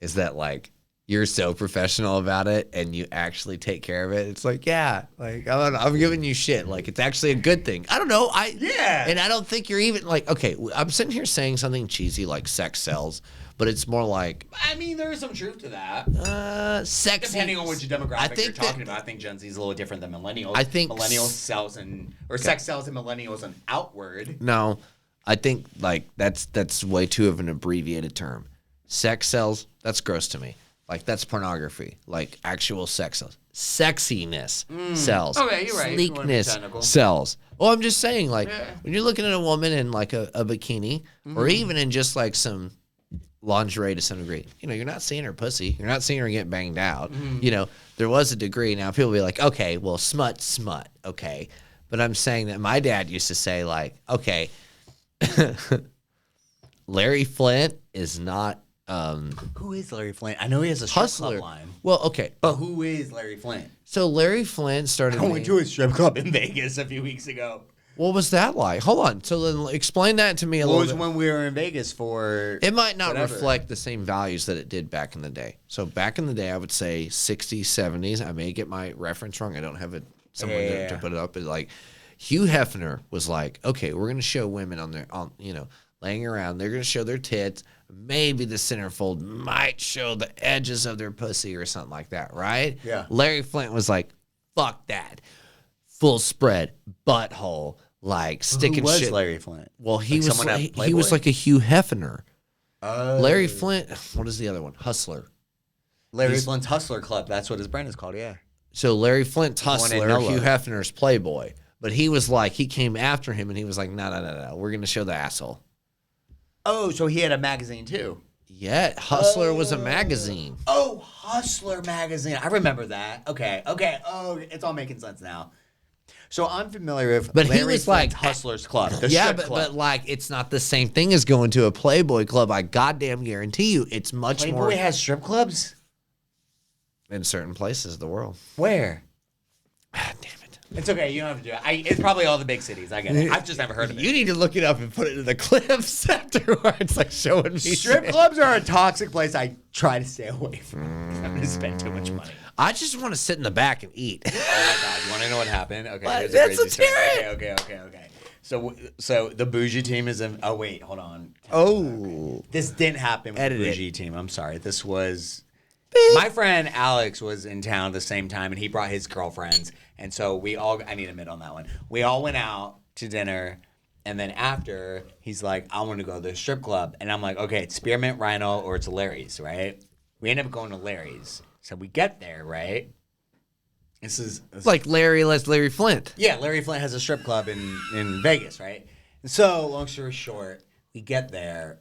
Speaker 1: is that like you're so professional about it and you actually take care of it. It's like, yeah, like I'm giving you shit. Like it's actually a good thing. I don't know. And I don't think you're even like, okay, I'm sitting here saying something cheesy like sex sells, but it's more like,
Speaker 2: I mean, there is some truth to that.
Speaker 1: Sexy.
Speaker 2: Depending on which demographic you're talking about, I think Gen Z is a little different than millennials. I think millennials sex sells in millennials and outward.
Speaker 1: No, I think like that's way too of an abbreviated term. Sex sells. That's gross to me. Like, that's pornography. Like, actual sex sells. Sexiness sells.
Speaker 2: Okay, you're right.
Speaker 1: Sleekness sells. Well, I'm just saying, like, when you're looking at a woman in, like, a bikini, or even in just, like, some lingerie to some degree, you know, you're not seeing her pussy. You're not seeing her get banged out. You know, there was a degree. Now, people will be like, okay, well, smut, okay. But I'm saying that my dad used to say, like, okay, Larry Flint is not...
Speaker 2: who is Larry Flint? I know he has a strip club line.
Speaker 1: Well, okay.
Speaker 2: But who is Larry Flint?
Speaker 1: So Larry Flint started...
Speaker 2: I went to a strip club in Vegas a few weeks ago.
Speaker 1: What was that like? Hold on. So then explain that to me a little bit.
Speaker 2: It was when we were in Vegas for...
Speaker 1: It might not reflect the same values that it did back in the day. So back in the day, I would say 60s, 70s. I may get my reference wrong. I don't have someone to put it up. But like Hugh Hefner was like, okay, we're going to show women laying around. They're going to show their tits. Maybe the centerfold might show the edges of their pussy or something like that, right?
Speaker 2: Yeah.
Speaker 1: Larry Flint was like, fuck that. Full spread, butthole, like sticking shit.
Speaker 2: Who was Larry Flint?
Speaker 1: Well, he was like a Hugh Hefner. Larry Flint, what is the other one? Hustler.
Speaker 2: Larry Flint's Hustler Club. That's what his brand is called, yeah.
Speaker 1: So Larry Flint's Hustler, Hugh Hefner's Playboy. But he was like, he came after him and he was like, no. We're going to show the asshole.
Speaker 2: Oh, so he had a magazine too.
Speaker 1: Yeah, Hustler was a magazine.
Speaker 2: Oh, Hustler magazine. I remember that. Okay. Oh, it's all making sense now. So I'm familiar with Larry Flint's Hustlers Club. The strip club.
Speaker 1: But like it's not the same thing as going to a Playboy club. I goddamn guarantee you, it's much more.
Speaker 2: Playboy has strip clubs
Speaker 1: in certain places of the world.
Speaker 2: Where?
Speaker 1: Ah, damn it.
Speaker 2: It's okay. You don't have to do it. It's probably all the big cities. I get it. I've just never heard of it.
Speaker 1: You need to look it up and put it in the clips afterwards, like showing me.
Speaker 2: Strip clubs are a toxic place I try to stay away from. I'm going to spend too much money.
Speaker 1: I just want to sit in the back and eat.
Speaker 2: Oh my God. You want to know what happened? Okay.
Speaker 1: Let's hear it.
Speaker 2: Okay. So the BUJE team is in. Oh, wait. Hold on.
Speaker 1: Oh.
Speaker 2: This didn't happen with the BUJE team. I'm sorry. This was. My friend Alex was in town at the same time, and he brought his girlfriends. And so I need a mid on that one. We all went out to dinner, and then after, he's like, I want to go to the strip club. And I'm like, okay, it's Spearmint, Rhino, or it's Larry's, right? We end up going to Larry's. So we get there, right? This is
Speaker 1: like Larry Flint.
Speaker 2: Yeah, Larry Flint has a strip club in Vegas, right? And so, long story short, we get there.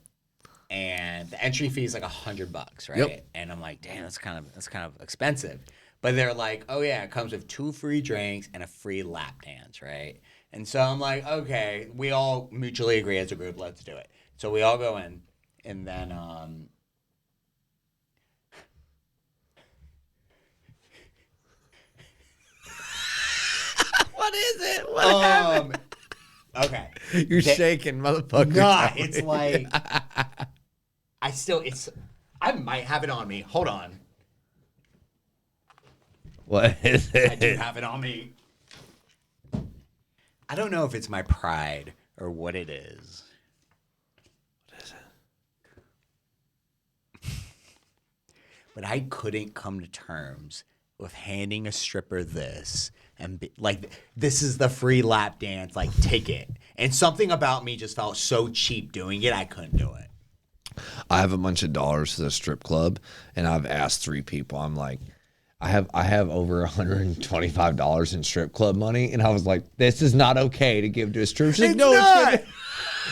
Speaker 2: And the entry fee is like $100, right? Yep. And I'm like, damn, that's kind of expensive. But they're like, oh yeah, it comes with 2 free drinks and a free lap dance, right? And so I'm like, okay, we all mutually agree as a group, let's do it. So we all go in, and then
Speaker 1: what is it? What happened?
Speaker 2: Okay.
Speaker 1: You're shaking, motherfucker.
Speaker 2: Nah, it's like I might have it on me. Hold on.
Speaker 1: What is it?
Speaker 2: I do have it on me. I don't know if it's my pride or what it is.
Speaker 1: What is it?
Speaker 2: But I couldn't come to terms with handing a stripper this and be, like, this is the free lap dance, like, take it. And something about me just felt so cheap doing it, I couldn't do it.
Speaker 1: I have a bunch of dollars to the strip club, and I've asked 3 people. I'm like, I have over $125 in strip club money, and I was like, this is not okay to give to a stripper. She's like, no,
Speaker 2: not.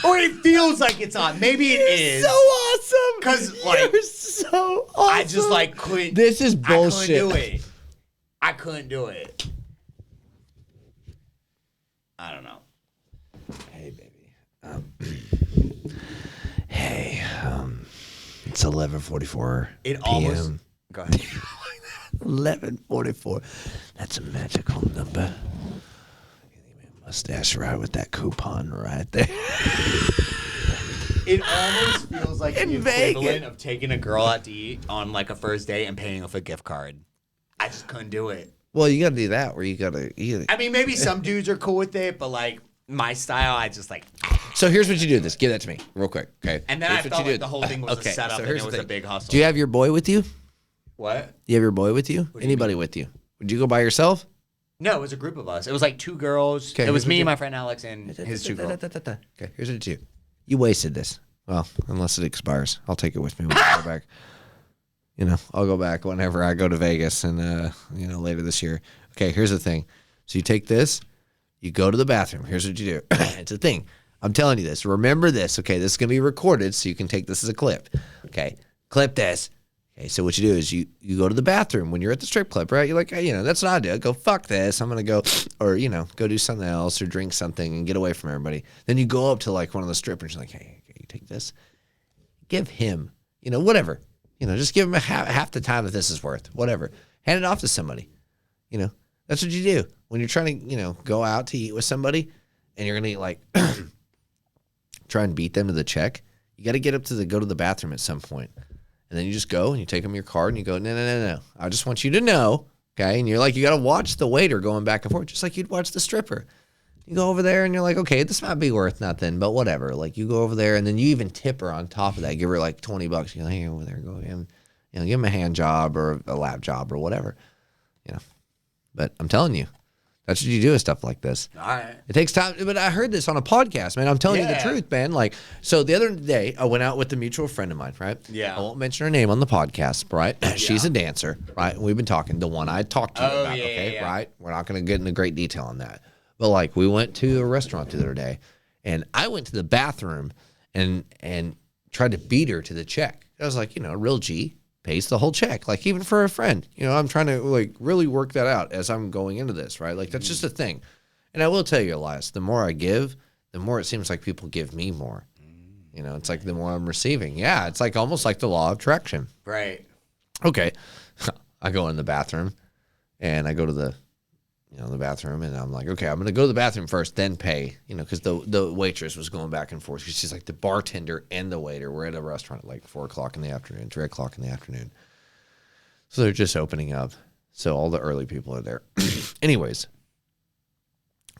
Speaker 2: Or it feels like it's on. Maybe it is.
Speaker 1: So awesome.
Speaker 2: Because like,
Speaker 1: you're so awesome.
Speaker 2: I just like couldn't.
Speaker 1: This is bullshit.
Speaker 2: I couldn't do it. I don't know.
Speaker 1: Hey, baby. Hey, it's 11:44
Speaker 2: It
Speaker 1: p.m.
Speaker 2: almost. Go ahead.
Speaker 1: 11:44. That's a magical number. You need me a mustache right with that coupon right there.
Speaker 2: It almost feels like
Speaker 1: In
Speaker 2: the
Speaker 1: Vegas.
Speaker 2: equivalent of taking a girl out to eat on like a first date and paying off a gift card. I just couldn't do it.
Speaker 1: Well, you got to do that where you got to.
Speaker 2: I mean, maybe some dudes are cool with it, but like my style, I just like.
Speaker 1: So here's what you do. This, give that to me real quick, okay?
Speaker 2: And then
Speaker 1: Here's
Speaker 2: I
Speaker 1: what
Speaker 2: felt
Speaker 1: you do.
Speaker 2: like the whole thing was a setup, and it was a big hustle.
Speaker 1: Do you have your boy with you?
Speaker 2: What?
Speaker 1: Do you have your boy with you?
Speaker 2: do you
Speaker 1: Anybody with you? Would you go by yourself?
Speaker 2: No, it was a group of us. It was like 2 girls.
Speaker 1: Okay,
Speaker 2: It was
Speaker 1: here's what
Speaker 2: me,
Speaker 1: you-
Speaker 2: my friend Alex, and his 2 girls.
Speaker 1: Okay, here's what you do. You wasted this. Well, unless it expires, I'll take it with me when I go back. You know, I'll go back whenever I go to Vegas and later this year. Okay, here's the thing. So you take this, you go to the bathroom. Here's what you do. It's a thing. I'm telling you this. Remember this. Okay, this is gonna be recorded, so you can take this as a clip. Okay, clip this. Okay, so what you do is you go to the bathroom when you're at the strip club, right? You're like, hey, that's what I do. I go, fuck this. I'm going to go, or, go do something else or drink something and get away from everybody. Then you go up to like one of the strippers. You're like, hey, you take this. Give him, whatever. Just give him half the time that this is worth, whatever. Hand it off to somebody. That's what you do. When you're trying to, go out to eat with somebody and you're going to like try and beat them to the check, you got to get up to go to the bathroom at some point. And then you just go and you take them your card and you go, no. I just want you to know, okay? And you're like, you got to watch the waiter going back and forth, just like you'd watch the stripper. You go over there and you're like, okay, this might be worth nothing, but whatever. Like you go over there and then you even tip her on top of that. Give her like $20. You're like, hey, over there, go him, give him a hand job or a lap job or whatever, But I'm telling you, that's what you do with stuff like this.
Speaker 2: All right.
Speaker 1: It takes time, but I heard this on a podcast, man. I'm telling you the truth, man. Like, so the other day, I went out with a mutual friend of mine, right?
Speaker 2: Yeah.
Speaker 1: I won't mention her name on the podcast, right? She's a dancer, right? We've been talking, the one I talked to you about, okay? Right? We're not going to get into great detail on that. But, like, we went to a restaurant the other day, and I went to the bathroom and tried to beat her to the check. I was like, a real G pays the whole check, like even for a friend. I'm trying to like really work that out as I'm going into this, right? Like that's just a thing. And I will tell you, Elias, the more I give, the more it seems like people give me more. It's like the more I'm receiving. Yeah, it's like almost like the law of attraction.
Speaker 2: Right.
Speaker 1: Okay. I go in the bathroom and I go to the bathroom and I'm like, okay, I'm going to go to the bathroom first, then pay, because the waitress was going back and forth. She's like the bartender and the waiter. We're at a restaurant at like 4 o'clock in the afternoon, 3 o'clock in the afternoon. So they're just opening up. So all the early people are there. Anyways,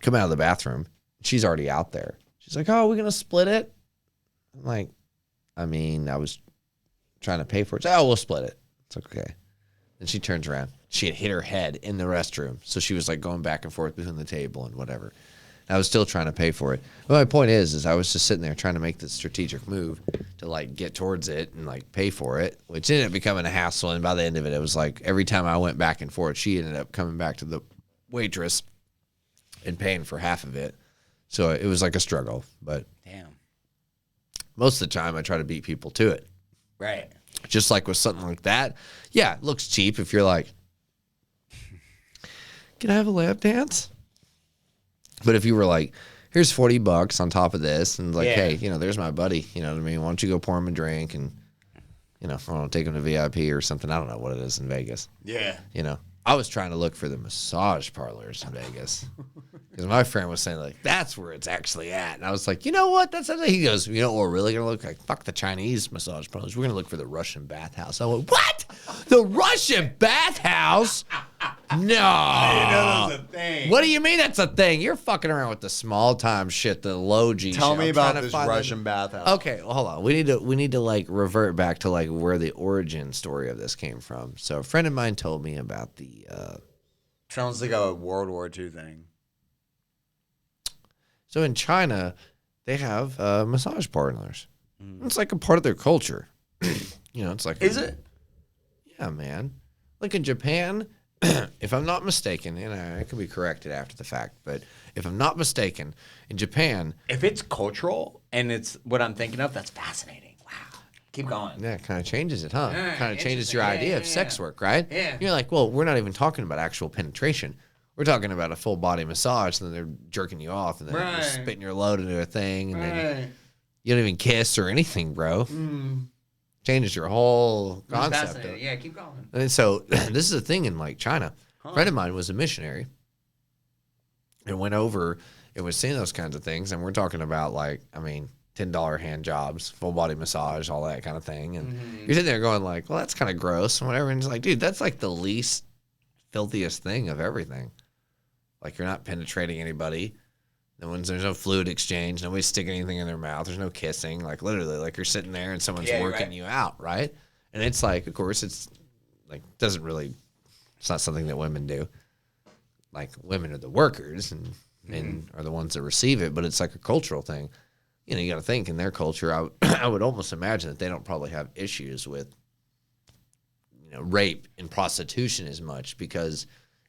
Speaker 1: come out of the bathroom. She's already out there. She's like, oh, are we going to split it? I'm like, I was trying to pay for it. Oh, we'll split it. It's like, okay. Then she turns around. She had hit her head in the restroom. So she was like going back and forth between the table and whatever. And I was still trying to pay for it. But my point is I was just sitting there trying to make this strategic move to like get towards it and like pay for it, which ended up becoming a hassle. And by the end of it, it was like every time I went back and forth, she ended up coming back to the waitress and paying for half of it. So it was like a struggle. But
Speaker 2: damn,
Speaker 1: most of the time I try to beat people to it.
Speaker 2: Right.
Speaker 1: Just like with something like that. Yeah, it looks cheap if you're like, can I have a lap dance? But if you were like, here's $40 on top of this, and like, hey, there's my buddy. You know what I mean? Why don't you go pour him a drink and, I don't know, take him to VIP or something. I don't know what it is in Vegas.
Speaker 2: Yeah.
Speaker 1: I was trying to look for the massage parlors in Vegas because my friend was saying like, that's where it's actually at. And I was like, you know what? That's something. He goes, what we're really going to look like? Fuck the Chinese massage parlors. We're going to look for the Russian bathhouse. I went, what? The Russian bathhouse? No.
Speaker 2: I didn't know that was a thing.
Speaker 1: What do you mean that's a thing? You're fucking around with the small time shit, the low G shit.
Speaker 2: Tell me
Speaker 1: I'm
Speaker 2: about
Speaker 1: trying to
Speaker 2: this
Speaker 1: find
Speaker 2: Russian bathhouse.
Speaker 1: Okay, well, hold on. We need to like revert back to like where the origin story of this came from. So a friend of mine told me about the
Speaker 2: sounds like a World War II thing.
Speaker 1: So in China, they have massage parlors. It's like a part of their culture. It's like
Speaker 2: Is it?
Speaker 1: Yeah, man. Like in Japan, if I'm not mistaken, and I could be corrected after the fact, but if I'm not mistaken, in Japan,
Speaker 2: if it's cultural and it's what I'm thinking of, that's fascinating. Wow. Keep going.
Speaker 1: Yeah, it kind of changes it, huh?
Speaker 2: Yeah,
Speaker 1: Kind of changes your
Speaker 2: interesting.
Speaker 1: idea
Speaker 2: Yeah,
Speaker 1: of
Speaker 2: yeah,
Speaker 1: sex
Speaker 2: yeah.
Speaker 1: work, right?
Speaker 2: Yeah.
Speaker 1: You're like, well, we're not even talking about actual penetration. We're talking about a full body massage, and then they're jerking you off, and then they're spitting your load into a thing, and then you don't even kiss or anything, bro. Changes your whole concept.
Speaker 2: Yeah, keep going.
Speaker 1: And so this is a thing in like China. A friend of mine was a missionary and went over and was seeing those kinds of things. And we're talking about like, $10 $10 hand jobs, full body massage, all that kind of thing. And you're sitting there going like, well, that's kind of gross and whatever. And it's like, dude, that's like the least filthiest thing of everything. Like, you're not penetrating anybody. There's no fluid exchange. Nobody's sticking anything in their mouth. There's no kissing. Like, literally, like, you're sitting there and someone's working you out, right? And it's like, of course, it's like, it's not something that women do. Like, women are the workers and men are the ones that receive it, but it's like a cultural thing. You know, you got to think in their culture, I would almost imagine that they don't probably have issues with, you know, rape and prostitution as much, because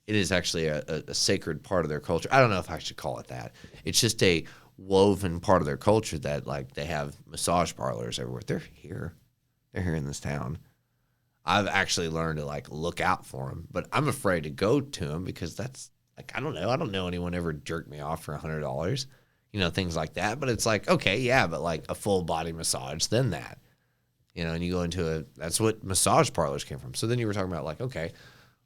Speaker 1: it is actually a sacred part of their culture. I don't know if I should call it that. It's just a woven part of their culture that, like, they have massage parlors everywhere. They're here in this town. I've actually learned to, like, look out for them, but I'm afraid to go to them because that's, like, I don't know anyone ever jerked me off for $100, you know, things like that. But it's like, okay, yeah, but like a full body massage, then that, you know, and you go into that's what massage parlors came from. So then you were talking about, like, okay,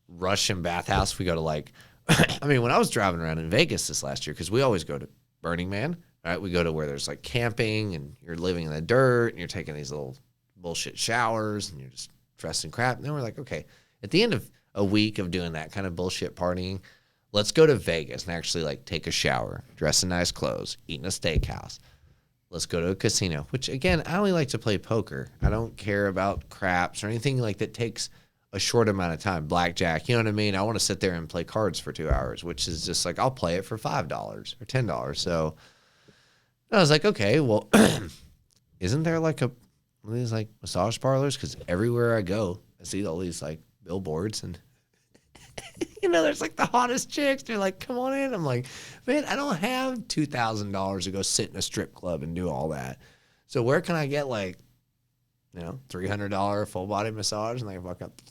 Speaker 1: Russian bathhouse. We go to, like, I mean, when I was driving around in Vegas this last year, because we always go to Burning Man, right? We go to where there's, like, camping and you're living in the dirt and you're taking these little bullshit showers and you're just dressed in crap. And then we're like, okay, at the end of a week of doing that kind of bullshit partying, let's go to Vegas and actually, like, take a shower, dress in nice clothes, eat in a steakhouse. Let's go to a casino, which, again, I only like to play poker. I don't care about craps or anything like that takes a short amount of time. Blackjack, you know what I mean? I want to sit there and play cards for 2 hours, which is just like, I'll play it for $5 or $10. So I was like, okay, well, isn't there like one of these, like, massage parlors? Because everywhere I go, I see all these, like, billboards and you know, there's, like, the hottest chicks. They're like, come on in. I'm like, man, I don't have $2,000 to go sit in a strip club and do all that. So where can I get, like, you know, $300 full body massage and, like, fuck up?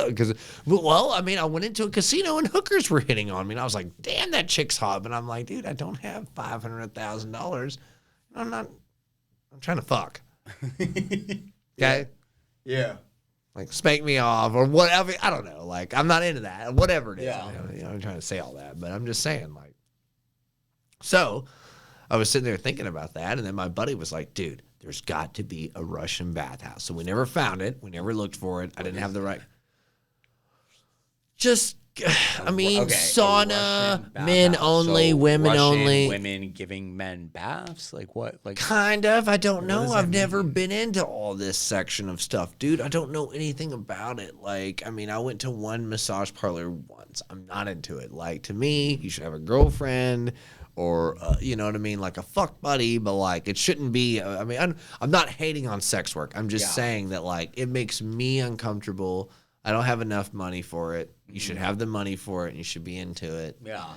Speaker 1: Because, well, I mean, I went into a casino and hookers were hitting on me, and I was like, damn, that chick's hot. But I'm like, dude, I don't have $500,000. I'm trying to fuck. Okay?
Speaker 2: Yeah.
Speaker 1: Like, spank me off or whatever. I don't know. Like, I'm not into that. Whatever it is.
Speaker 2: Yeah.
Speaker 1: You know, I'm trying to say all that, but I'm just saying, like. So I was sitting there thinking about that, and then my buddy was like, dude, there's got to be a Russian bathhouse. So we never found it. We never looked for it. I didn't have the right. Just, I mean,
Speaker 2: Okay,
Speaker 1: sauna,
Speaker 2: a
Speaker 1: men
Speaker 2: bathhouse.
Speaker 1: only,
Speaker 2: So
Speaker 1: women
Speaker 2: Russian
Speaker 1: only.
Speaker 2: women giving men baths? Like what? Like
Speaker 1: Kind of. I don't know.
Speaker 2: does that
Speaker 1: I've never been into all this section of stuff, dude. I don't know anything about it. Like, I mean, I went to one massage parlor once. I'm not into it. Like, to me, you should have a girlfriend or, you know what I mean? Like a fuck buddy, but, like, it shouldn't be. I mean, I'm not hating on sex work. I'm just saying that, like, it makes me uncomfortable. I don't have enough money for it. You should have the money for it, and you should be into it.
Speaker 2: Yeah.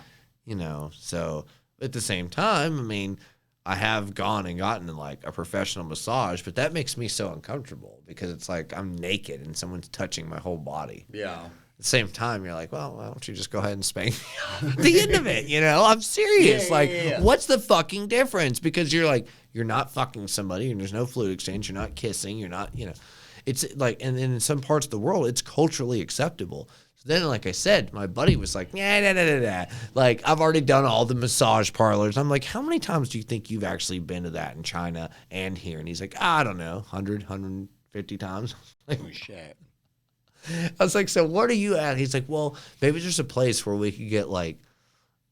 Speaker 1: You know, so at the same time, I mean, I have gone and gotten, like, a professional massage, but that makes me so uncomfortable because it's like I'm naked and someone's touching my whole body.
Speaker 2: Yeah.
Speaker 1: At the same time, you're like, well, why don't you just go ahead and spank me off at the end of it? You know, I'm serious. What's the fucking difference? Because you're like, you're not fucking somebody and there's no fluid exchange. You're not kissing. You're not, you know, it's like, and in some parts of the world, it's culturally acceptable. So then, like I said, my buddy was like, nah. Like, I've already done all the massage parlors. I'm like, how many times do you think you've actually been to that in China and here? And he's like, I don't know, 100, 150 times. Like,
Speaker 2: Oh shit.
Speaker 1: I was like, so what are you at? He's like, well, maybe there's a place where we could get, like,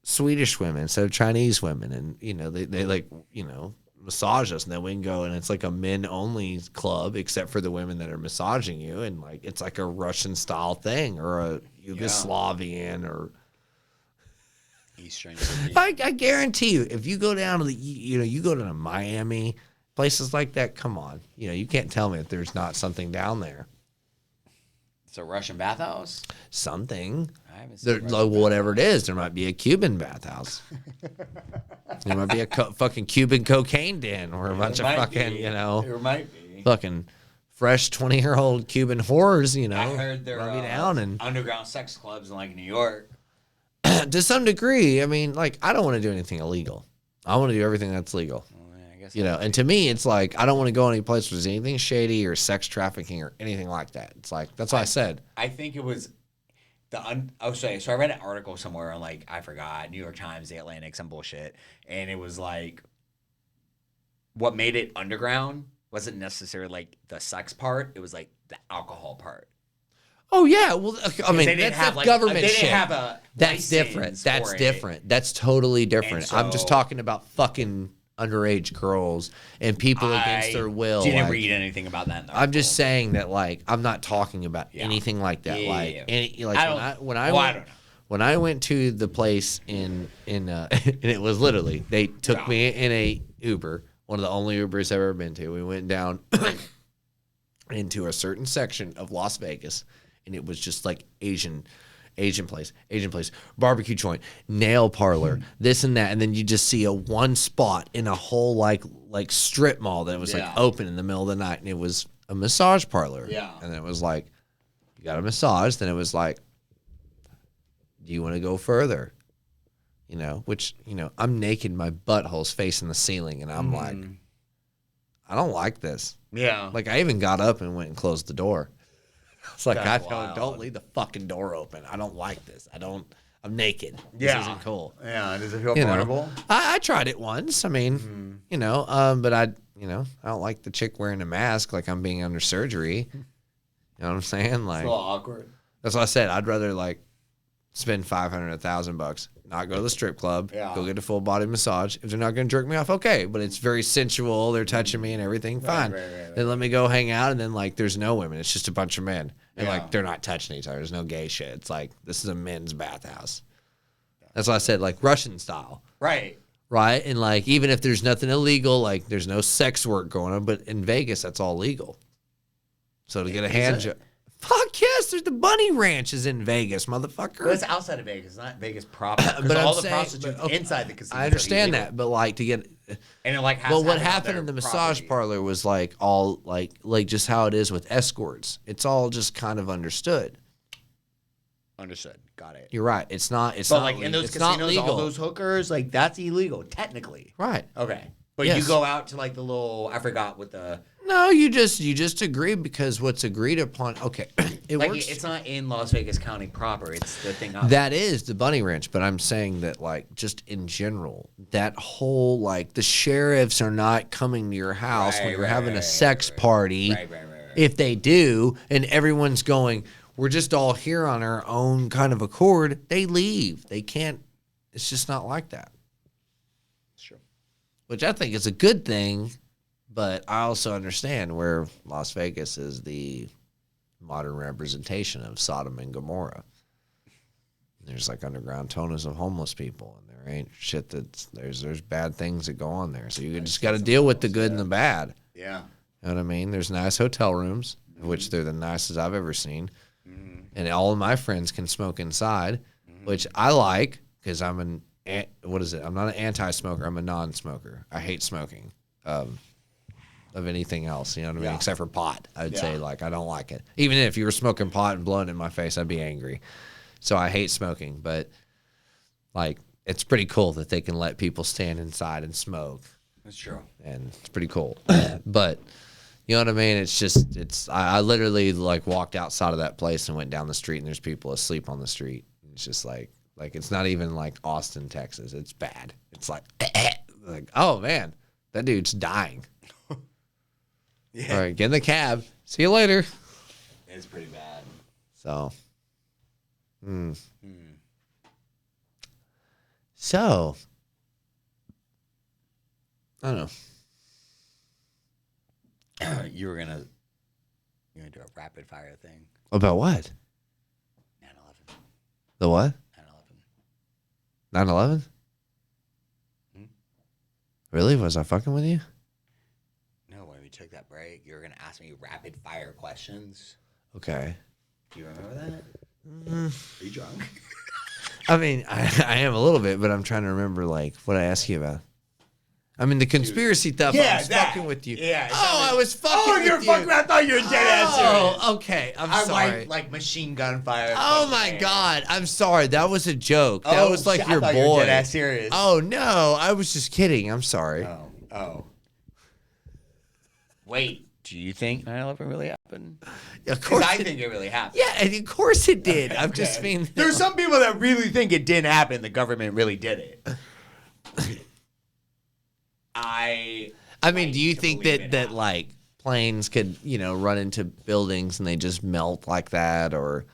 Speaker 1: Swedish women instead of Chinese women. And, you know, they like, you know, massage us. And then we can go and it's like a men-only club except for the women that are massaging you. And, like, it's like a Russian-style thing or a Yugoslavian or...
Speaker 2: Eastern.
Speaker 1: I guarantee you, if you go down to you go to Miami, places like that, come on. You know, you can't tell me that there's not something down there.
Speaker 2: It's a Russian bathhouse?
Speaker 1: Something.
Speaker 2: I haven't seen
Speaker 1: There, like, whatever it is, there might be a Cuban bathhouse. There might be a fucking Cuban cocaine den or a bunch of fucking, you know,
Speaker 2: There might be.
Speaker 1: fucking fresh 20-year-old Cuban whores, you know,
Speaker 2: I heard there
Speaker 1: rub you
Speaker 2: are
Speaker 1: down and
Speaker 2: underground sex clubs in, like, New York.
Speaker 1: to some degree. I mean, like, I don't want to do anything illegal. I want to do everything that's legal.
Speaker 2: I guess
Speaker 1: You know, and to me, it's like I don't want to go any place where there's anything shady or sex trafficking or anything like that. It's like that's why I said.
Speaker 2: I think it was so I read an article somewhere on, like, I forgot, New York Times, The Atlantic, some bullshit, and it was like what made it underground wasn't necessarily like the sex part. It was like the alcohol part.
Speaker 1: Oh yeah, well, I mean,
Speaker 2: they didn't
Speaker 1: that's
Speaker 2: have
Speaker 1: the
Speaker 2: like
Speaker 1: government
Speaker 2: they didn't
Speaker 1: shit.
Speaker 2: have a
Speaker 1: That's different. That's different. That's totally different. I'm just talking about fucking underage girls and people against their will.
Speaker 2: Didn't read anything about that.
Speaker 1: I'm just saying that, like, I'm not talking about anything like that. When I went to the place in and it was literally they took me in a Uber, one of the only Ubers I've ever been to. We went down into a certain section of Las Vegas. And it was just like Asian place, barbecue joint, nail parlor, this and that. And then you just see a one spot in a whole like strip mall that was like open in the middle of the night. And it was a massage parlor. Yeah. And it was like, you got a massage. Then it was like, do you want to go further? You know, which, you know, I'm naked, my butthole's facing the ceiling. And I'm like, I don't like this. Yeah. Like I even got up and went and closed the door. It's like, don't leave the fucking door open. I don't like this. I'm naked. This isn't cool.
Speaker 2: Yeah. Does it feel vulnerable?
Speaker 1: I tried it once. I mean, you know, but I don't like the chick wearing a mask like I'm being under surgery. You know what I'm saying? Like,
Speaker 2: it's a little awkward.
Speaker 1: That's what I said. I'd rather like spend $500, $1,000, not go to the strip club, go get a full body massage. If they're not going to jerk me off, okay. But it's very sensual. They're touching me and everything. Fine. Right. Then let me go hang out. And then like, there's no women. It's just a bunch of men. And like, they're not touching each other. There's no gay shit. It's like, this is a men's bathhouse. That's why I said like Russian style. Right. Right. And like, even if there's nothing illegal, like there's no sex work going on, but in Vegas, that's all legal. So to get a hand job. Fuck yes, there's the Bunny Ranch is in Vegas, motherfucker.
Speaker 2: But it's outside of Vegas, not Vegas proper. But all the prostitutes inside the casino.
Speaker 1: I understand that, but like to get
Speaker 2: and it like has
Speaker 1: well, what happened in the massage parlor was like all like just how it is with escorts. It's all just kind of understood.
Speaker 2: Understood. Got it.
Speaker 1: You're right. It's not. It's
Speaker 2: but
Speaker 1: not.
Speaker 2: Like in those casinos, all those hookers, like that's illegal technically.
Speaker 1: Right.
Speaker 2: Okay. But you go out to like the little, I forgot what the.
Speaker 1: No, you just agree because what's agreed upon. Okay, it
Speaker 2: like
Speaker 1: works.
Speaker 2: It's not in Las Vegas County proper. It's the thing.
Speaker 1: That is the Bunny Ranch, but I'm saying that like just in general, that whole like the sheriffs are not coming to your house when you're having a sex party. Right. If they do, and everyone's going, we're just all here on our own kind of accord. They leave. They can't. It's just not like that.
Speaker 2: Sure.
Speaker 1: Which I think is a good thing, but I also understand where Las Vegas is the modern representation of Sodom and Gomorrah. There's like underground tunnels of homeless people, and there ain't shit there's bad things that go on there. So you just got to deal with the good and the bad.
Speaker 2: Yeah.
Speaker 1: You know what I mean? There's nice hotel rooms, which they're the nicest I've ever seen. And all of my friends can smoke inside, which I like because I'm what is it? I'm not an anti-smoker. I'm a non-smoker. I hate smoking of anything else. You know what I mean? Except for pot. I'd say like I don't like it. Even if you were smoking pot and blowing it in my face, I'd be angry. So I hate smoking. But like it's pretty cool that they can let people stand inside and smoke.
Speaker 2: That's true. And
Speaker 1: it's pretty cool. But you know what I mean? It's just I literally like walked outside of that place and went down the street and there's people asleep on the street. It's just like it's not even like Austin, Texas. It's bad. It's like oh man, that dude's dying. Yeah. All right, get in the cab. See you later.
Speaker 2: It's pretty bad.
Speaker 1: So. So. I don't know.
Speaker 2: You're gonna do a rapid fire thing.
Speaker 1: About what?
Speaker 2: 9/11.
Speaker 1: The what? 9/11? Really? Was I fucking with you?
Speaker 2: No, when we took that break, you were gonna ask me rapid fire questions.
Speaker 1: Okay.
Speaker 2: Do you remember that? Are you drunk?
Speaker 1: I mean, I am a little bit, but I'm trying to remember like what I asked you about. I mean, the conspiracy stuff, I was fucking with you.
Speaker 2: Yeah.
Speaker 1: I was fucking with you.
Speaker 2: Oh, you're fucking. I thought you were dead ass serious.
Speaker 1: Oh, okay. I'm sorry.
Speaker 2: Like machine gun fire.
Speaker 1: Oh, my God. I'm sorry. That was a joke. That was like your boy. You were
Speaker 2: dead ass serious.
Speaker 1: Oh, no. I was just kidding. I'm sorry.
Speaker 2: Oh. Wait. Do you think 9/11 really happened?
Speaker 1: Of course.
Speaker 2: I think it really happened.
Speaker 1: Yeah, and of course it did. I'm just being.
Speaker 2: There's some people that really think it didn't happen. The government really did it.
Speaker 1: I mean,
Speaker 2: right
Speaker 1: do you
Speaker 2: to
Speaker 1: think
Speaker 2: believe
Speaker 1: that
Speaker 2: it
Speaker 1: that
Speaker 2: happened.
Speaker 1: like planes could, run into buildings and they just melt like that, or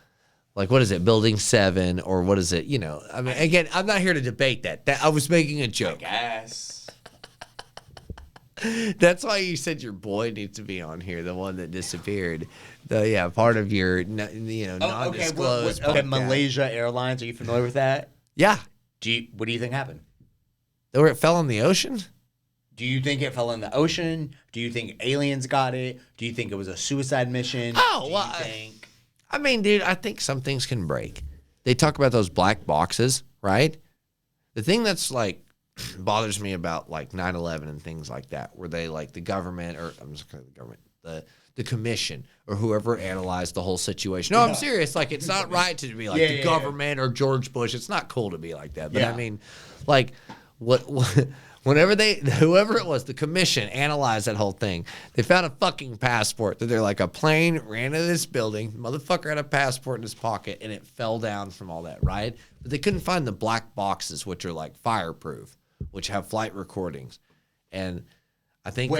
Speaker 1: like what is it, Building 7, or what is it? I mean, again, I'm not here to debate that. I was making a
Speaker 2: I
Speaker 1: joke.
Speaker 2: guess.
Speaker 1: That's why you said your boy needs to be on here, the one that disappeared. Part of your non-disclosed podcast.
Speaker 2: Malaysia Airlines. Are you familiar with that?
Speaker 1: Yeah,
Speaker 2: What do you think happened?
Speaker 1: where it fell in the ocean.
Speaker 2: Do you think it fell in the ocean? Do you think aliens got it? Do you think it was a suicide mission?
Speaker 1: Oh,
Speaker 2: do
Speaker 1: well,
Speaker 2: you think?
Speaker 1: I mean, dude, I think some things can break. They talk about those black boxes, right? The thing that's like bothers me about like 9/11 and things like that, where they like the government, or I'm just going to the government, the commission or whoever analyzed the whole situation. No, I'm serious. Like, it's not right to be like the government or George Bush. It's not cool to be like that. But I mean, like, whenever whoever it was, the commission analyzed that whole thing, they found a fucking passport that they're like, a plane ran into this building, motherfucker had a passport in his pocket, and it fell down from all that, right? But they couldn't find the black boxes, which are like fireproof, which have flight recordings. And I think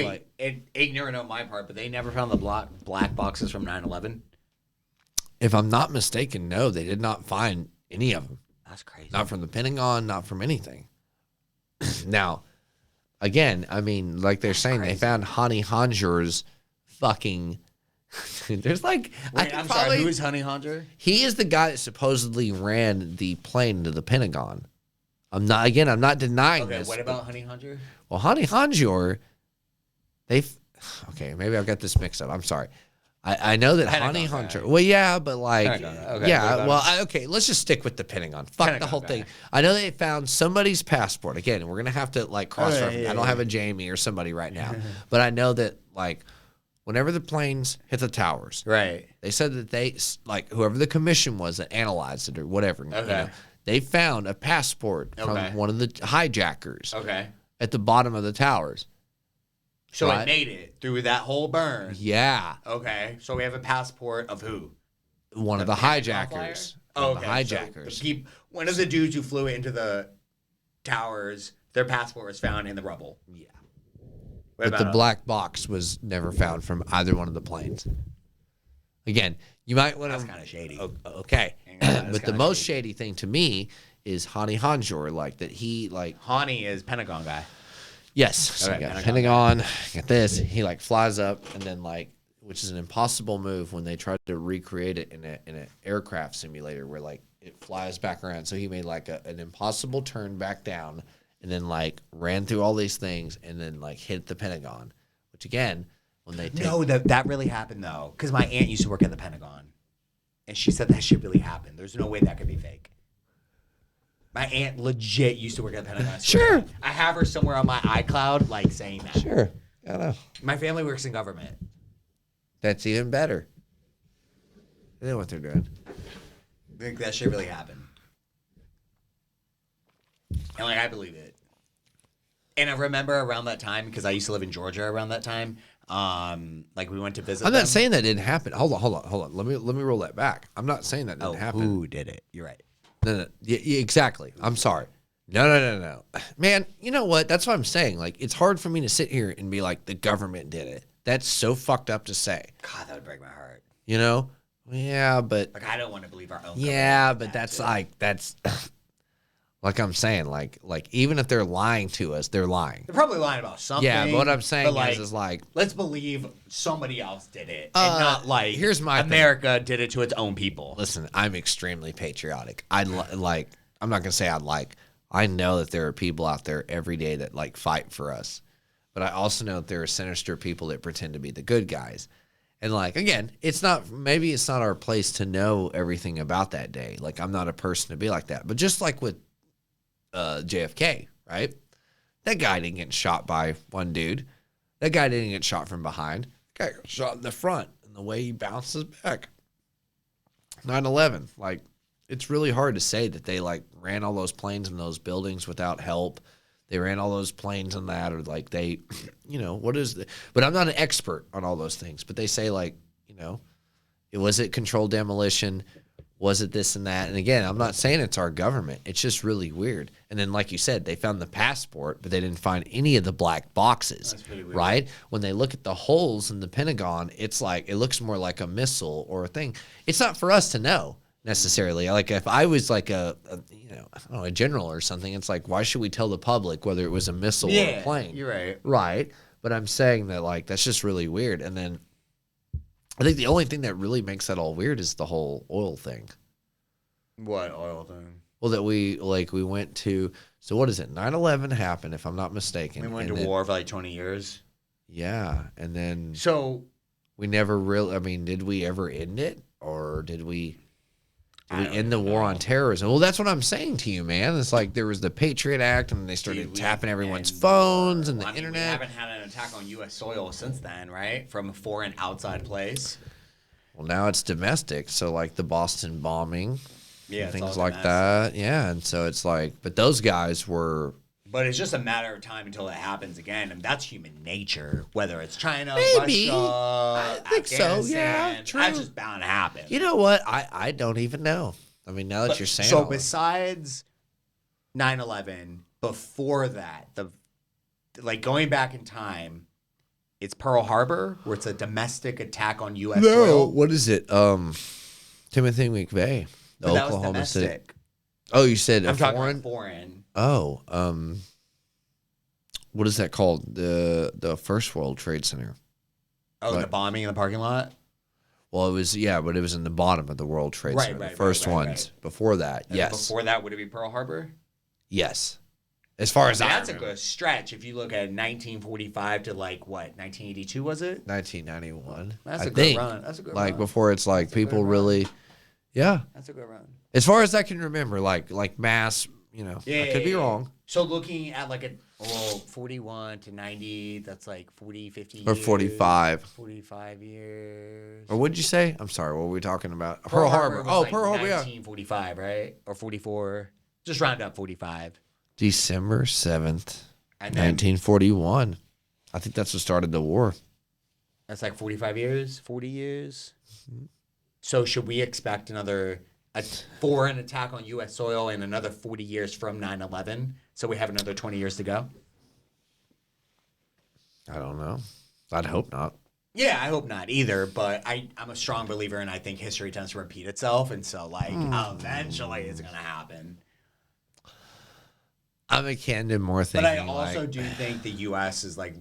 Speaker 2: ignorant on my part, but they never found the black boxes from 9/11.
Speaker 1: If I'm not mistaken, no, they did not find any of them.
Speaker 2: That's crazy.
Speaker 1: Not from the Pentagon, not from anything. Now, again, I mean, like they're saying, they found Hani Hanjour's fucking. There's like,
Speaker 2: I'm sorry, who is Hani Hanjour?
Speaker 1: He is the guy that supposedly ran the plane into the Pentagon. I'm not denying this.
Speaker 2: Okay, what about Hani Hanjour?
Speaker 1: Well, Hani Hanjour, okay, maybe I've got this mixed up. I'm sorry. I know that Hani Hanjour. Well, yeah, but like, okay, let's just stick with the Pentagon. Fuck Pentagon the whole thing. I know they found somebody's passport. Again, we're gonna have to like cross-reference. I don't have a Jamie or somebody right now, but I know that like, whenever the planes hit the towers,
Speaker 2: right?
Speaker 1: They said that they like whoever the commission was that analyzed it or whatever. They found a passport from one of the hijackers. At the bottom of the towers.
Speaker 2: So it made it through that whole burn.
Speaker 1: Yeah.
Speaker 2: Okay. So we have a passport of who?
Speaker 1: One of the hijackers.
Speaker 2: Oh,
Speaker 1: okay. The hijackers.
Speaker 2: So one of the dudes who flew into the towers, their passport was found in the rubble.
Speaker 1: Yeah. But the black box was never found from either one of the planes. Again, you might want to.
Speaker 2: That's kind of shady.
Speaker 1: Okay. But the most shady thing to me is Hani Hanjour, like that he like.
Speaker 2: Hani is Pentagon guy.
Speaker 1: Yes. So you got Pentagon, got this. He like flies up and then like, which is an impossible move when they tried to recreate it in an aircraft simulator where like it flies back around. So he made like an impossible turn back down and then like ran through all these things and then like hit the Pentagon, which again, when they take.
Speaker 2: No, that really happened though. Because my aunt used to work at the Pentagon and she said that shit really happened. There's no way that could be fake. My aunt legit used to work at the Pentagon.
Speaker 1: Sure.
Speaker 2: I have her somewhere on my iCloud, like saying that.
Speaker 1: Sure. I know.
Speaker 2: My family works in government.
Speaker 1: That's even better. They know what they're doing.
Speaker 2: I think that shit really happened. And like, I believe it. And I remember around that time, because I used to live in Georgia around that time, like we went to visit
Speaker 1: I'm not saying that didn't happen. Hold on. Let me roll that back. I'm not saying that didn't happen.
Speaker 2: Who did it? You're right.
Speaker 1: No. Yeah, exactly. I'm sorry. No. Man, you know what? That's what I'm saying. Like, it's hard for me to sit here and be like, the government did it. That's so fucked up to say.
Speaker 2: God, that would break my heart.
Speaker 1: You know? Yeah, but.
Speaker 2: Like, I don't want to believe our own.
Speaker 1: Yeah, but that's like, that's. Like I'm saying, like even if they're lying to us, they're lying.
Speaker 2: They're probably lying about something.
Speaker 1: Yeah, but what I'm saying is like,
Speaker 2: let's believe somebody else did it, and not like
Speaker 1: here's my
Speaker 2: America did it to its own people.
Speaker 1: Listen, I'm extremely patriotic. I'm not gonna say I know that there are people out there every day that like fight for us, but I also know that there are sinister people that pretend to be the good guys. And like, again, maybe it's not our place to know everything about that day. Like, I'm not a person to be like that. But just like with JFK, right? That guy didn't get shot by one dude. That guy didn't get shot from behind. That guy got shot in the front, and the way he bounces back. 9/11, like, it's really hard to say that they like ran all those planes in those buildings without help. They ran all those planes in that, or like they, what is the? But I'm not an expert on all those things. But they say like, was it controlled demolition? Was it this and that? And again, I'm not saying it's our government. It's just really weird. And then, like you said, they found the passport, but they didn't find any of the black boxes.
Speaker 2: That's pretty weird.
Speaker 1: Right? When they look at the holes in the Pentagon, it's like it looks more like a missile or a thing. It's not for us to know necessarily. Like if I was like a I don't know, a general or something, it's like, why should we tell the public whether it was a missile or a plane?
Speaker 2: You're right.
Speaker 1: Right. But I'm saying that like that's just really weird. And then I think the only thing that really makes that all weird is the whole oil thing.
Speaker 2: What oil thing?
Speaker 1: Well, that we went to, so what is it? 9/11 happened, if I'm not mistaken.
Speaker 2: We went to war for like 20 years.
Speaker 1: Yeah. And then
Speaker 2: So
Speaker 1: we never really, I mean, did we ever end it? Or did we end the war on terrorism? Well, that's what I'm saying to you, man. It's like there was the Patriot Act and they started tapping everyone's phones and the internet.
Speaker 2: We haven't had an attack on U.S. soil since then, right? From a foreign outside place.
Speaker 1: Well, now it's domestic. So like the Boston bombing,
Speaker 2: yeah,
Speaker 1: things like that. Yeah. And so it's like, but those guys were.
Speaker 2: But it's just a matter of time until it happens again. And that's human nature, whether it's China,
Speaker 1: Maybe.
Speaker 2: Russia,
Speaker 1: I think so. Yeah, true.
Speaker 2: That's just bound to happen.
Speaker 1: You know what? I don't even know. I mean, now that you're saying
Speaker 2: so
Speaker 1: all
Speaker 2: besides 9/11, before that, like going back in time, it's Pearl Harbor, where it's a domestic attack on U.S. soil.
Speaker 1: What is it? Timothy McVeigh, the
Speaker 2: But that was
Speaker 1: Oklahoma City.
Speaker 2: domestic.
Speaker 1: Oh, you said
Speaker 2: I'm
Speaker 1: a
Speaker 2: talking
Speaker 1: foreign?
Speaker 2: about foreign.
Speaker 1: Oh, what is that called? The First World Trade Center.
Speaker 2: Oh,
Speaker 1: Right.
Speaker 2: the bombing in the parking lot?
Speaker 1: Well, it was, yeah, but it was in the bottom of the World Trade Center. The first ones. Before that,
Speaker 2: And
Speaker 1: yes.
Speaker 2: Before that, would it be Pearl Harbor?
Speaker 1: Yes. As far as
Speaker 2: That's
Speaker 1: I
Speaker 2: a
Speaker 1: remember.
Speaker 2: good stretch. If you look at 1945 to like what, 1982 was it?
Speaker 1: 1991.
Speaker 2: That's
Speaker 1: I
Speaker 2: a good
Speaker 1: think.
Speaker 2: run. That's a good
Speaker 1: Like
Speaker 2: run.
Speaker 1: before it's like
Speaker 2: That's a good
Speaker 1: people
Speaker 2: run.
Speaker 1: really, yeah.
Speaker 2: That's a good run.
Speaker 1: As far as I can remember, like mass, I could be wrong.
Speaker 2: So looking at like 41 to 90, that's like 40, 50
Speaker 1: Or
Speaker 2: years.
Speaker 1: 45.
Speaker 2: 45 years.
Speaker 1: Or what'd you say? I'm sorry, what were we talking about?
Speaker 2: Pearl Harbor.
Speaker 1: Oh,
Speaker 2: Was like
Speaker 1: Pearl Harbor, yeah.
Speaker 2: 1945, right? Or 44. Just round up 45.
Speaker 1: December 7th,
Speaker 2: And then
Speaker 1: 1941. I think that's what started the war.
Speaker 2: that's like 45 years, 40 years.
Speaker 1: Mm-hmm.
Speaker 2: So should we expect a foreign attack on U.S. soil in another 40 years from 9/11? So we have another 20 years to go?
Speaker 1: I don't know. I'd hope not.
Speaker 2: Yeah, I hope not either, but I'm a strong believer and I think history tends to repeat itself, and so eventually it's going to happen.
Speaker 1: I'm akin to more
Speaker 2: But
Speaker 1: thinking
Speaker 2: I also do think the U.S. is like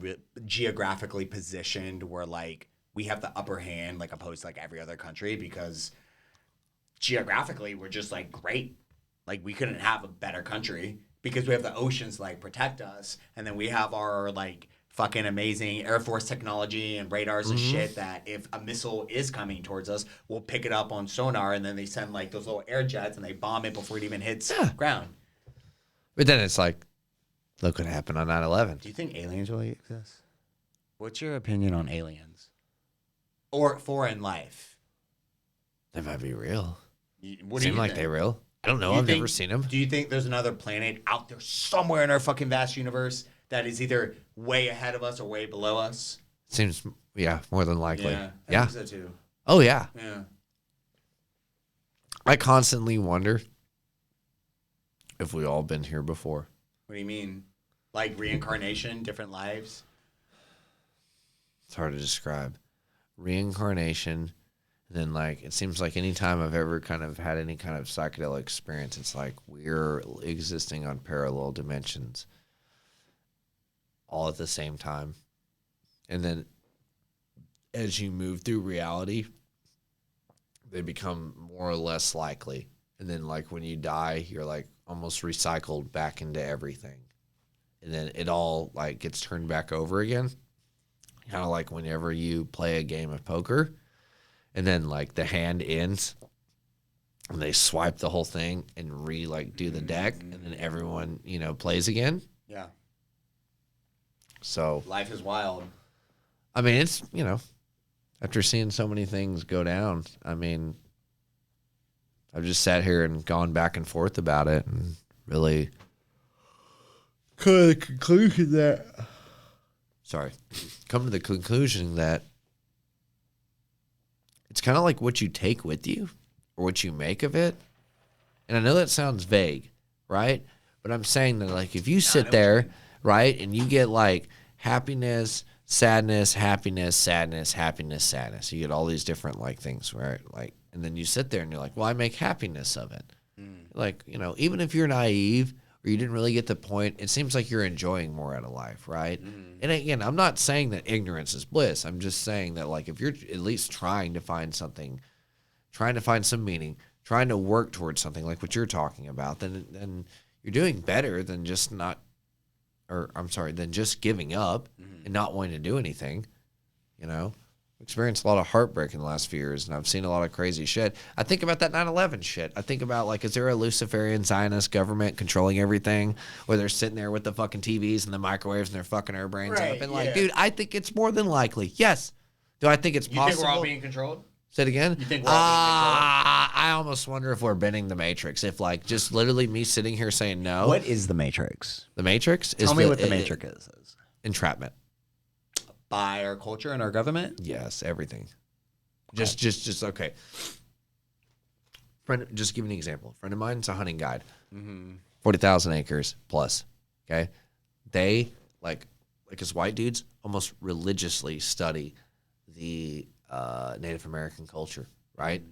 Speaker 2: geographically positioned where like we have the upper hand, like opposed to like every other country, because geographically we're just like great. Like we couldn't have a better country because we have the oceans to like protect us, and then we have our like fucking amazing Air Force technology and radars and shit that if a missile is coming towards us, we'll pick it up on sonar, and then they send like those little air jets and they bomb it before it even hits ground.
Speaker 1: But then it's like, look what happened on 9/11.
Speaker 2: Do you think aliens really exist? What's your opinion on aliens? Or foreign life?
Speaker 1: They might be real.
Speaker 2: What do
Speaker 1: Seem
Speaker 2: you
Speaker 1: like
Speaker 2: think?
Speaker 1: they're real. I don't know.
Speaker 2: Do you
Speaker 1: I've
Speaker 2: think-
Speaker 1: never seen them.
Speaker 2: Do you think there's another planet out there somewhere in our fucking vast universe that is either way ahead of us or way below us?
Speaker 1: Seems, yeah, more than likely.
Speaker 2: I
Speaker 1: Yeah.
Speaker 2: think so too.
Speaker 1: Oh, yeah.
Speaker 2: Yeah.
Speaker 1: I constantly wonder if we all been here before.
Speaker 2: What do you mean? Like reincarnation, different lives?
Speaker 1: It's hard to describe. Reincarnation. And then, like, it seems like any time I've ever kind of had any kind of psychedelic experience, it's like we're existing on parallel dimensions all at the same time. And then as you move through reality, they become more or less likely. And then, like, when you die, you're, like, almost recycled back into everything. And then it all, like, gets turned back over again. Kind of like whenever you play a game of poker and then, like, the hand ends and they swipe the whole thing and do the deck, and then everyone, plays again.
Speaker 2: Yeah.
Speaker 1: So,
Speaker 2: Life is wild.
Speaker 1: I mean, it's, after seeing so many things go down, I mean, I've just sat here and gone back and forth about it and really come to the conclusion that it's kind of like what you take with you or what you make of it. And I know that sounds vague, right? But I'm saying that, like, if you sit there, right, and you get, like, happiness, sadness, happiness, sadness, happiness, sadness. You get all these different, like, things, right? Like, and then you sit there and you're like, well, I make happiness of it. Like, you know, even if you're naive or you didn't really get the point, it seems like you're enjoying more out of life, right? And again, I'm not saying that ignorance is bliss. I'm just saying that, like, if you're at least trying to find something, trying to find some meaning, trying to work towards something like what you're talking about, then you're doing better than just than just giving up and not wanting to do anything. You know, I've experienced a lot of heartbreak in the last few years, and I've seen a lot of crazy shit. I think about that 9/11 shit. I think about, like, is there a Luciferian Zionist government controlling everything, where they're sitting there with the fucking TVs and the microwaves and they're fucking our brains up? And like, dude, I think it's more than likely. Yes. Do I think it's possible?
Speaker 2: You think we're all being controlled?
Speaker 1: Say it again?
Speaker 2: You think we're all being controlled?
Speaker 1: I almost wonder if we're bending the Matrix. If, like, just literally me sitting here saying no.
Speaker 2: What is the Matrix?
Speaker 1: The Matrix is
Speaker 2: Tell me what the Matrix is.
Speaker 1: Entrapment.
Speaker 2: By our culture and our government?
Speaker 1: Yes, everything. Okay. Just okay. Friend, just give you an example. A friend of mine's a hunting guide. 40,000 acres plus. Okay. They, like as white dudes, almost religiously study the Native American culture, right?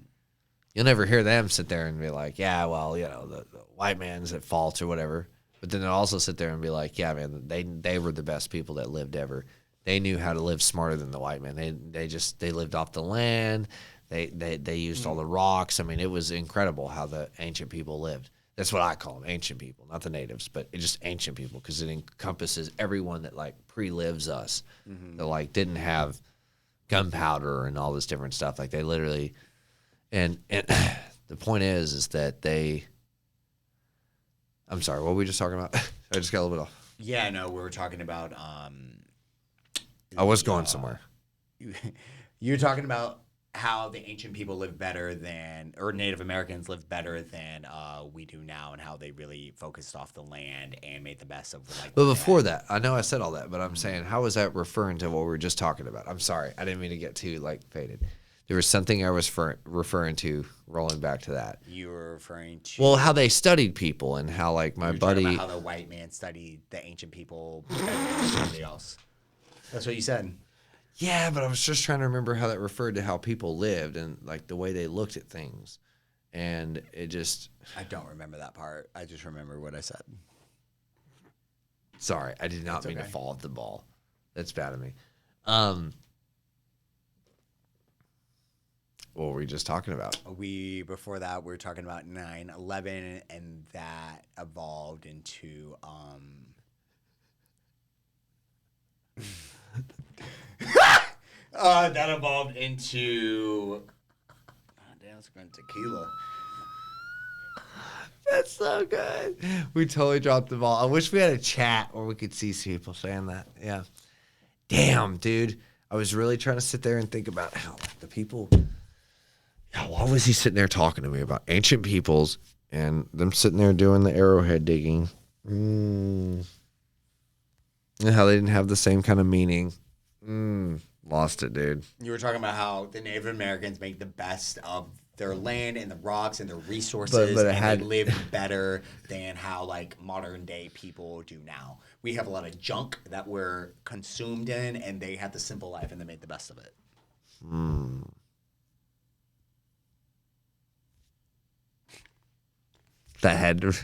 Speaker 1: You'll never hear them sit there and be like, yeah, well, you know, the white man's at fault or whatever. But then they'll also sit there and be like, yeah, man, they were the best people that lived ever. They knew how to live smarter than the white man. They lived off the land. They used all the rocks. I mean, it was incredible how the ancient people lived. That's what I call them, ancient people, not the natives, but it's just ancient people, because it encompasses everyone that, like, pre-lives us, that, like, didn't have gunpowder and all this different stuff. Like, they literally, and the point is that I'm sorry, what were we just talking about? I just got a little bit off.
Speaker 2: Yeah, no, we were talking about,
Speaker 1: I was going somewhere.
Speaker 2: You're talking about how the ancient people lived better than, or Native Americans lived better than we do now, and how they really focused off the land and made the best of, like.
Speaker 1: But before that, I know I said all that, but I'm saying, how is that referring to what we were just talking about? I'm sorry, I didn't mean to get too, like, faded. There was something I was referring to, rolling back to that.
Speaker 2: You were referring to,
Speaker 1: well, how they studied people, and how, like, my buddy,
Speaker 2: about how the white man studied the ancient people better than somebody else. That's what you said.
Speaker 1: Yeah, but I was just trying to remember how that referred to how people lived and, like, the way they looked at things. And it just...
Speaker 2: I don't remember that part. I just remember what I said.
Speaker 1: Sorry, I did not mean to fall at the ball. That's bad of me. What were we just talking about?
Speaker 2: Before that, we were talking about 9/11, and that evolved into... that evolved into... damn, it's going tequila.
Speaker 1: That's so good. We totally dropped the ball. I wish we had a chat where we could see people saying that. Yeah. Damn, dude. I was really trying to sit there and think about how, like, the people... Yeah, why was he sitting there talking to me about ancient peoples and them sitting there doing the arrowhead digging? And how they didn't have the same kind of meaning. Lost it, dude.
Speaker 2: You were talking about how the Native Americans make the best of their land and the rocks and their resources,
Speaker 1: but
Speaker 2: and they live better than how, like, modern day people do now. We have a lot of junk that we're consumed in, and they had the simple life and they made the best of it.
Speaker 1: That had to...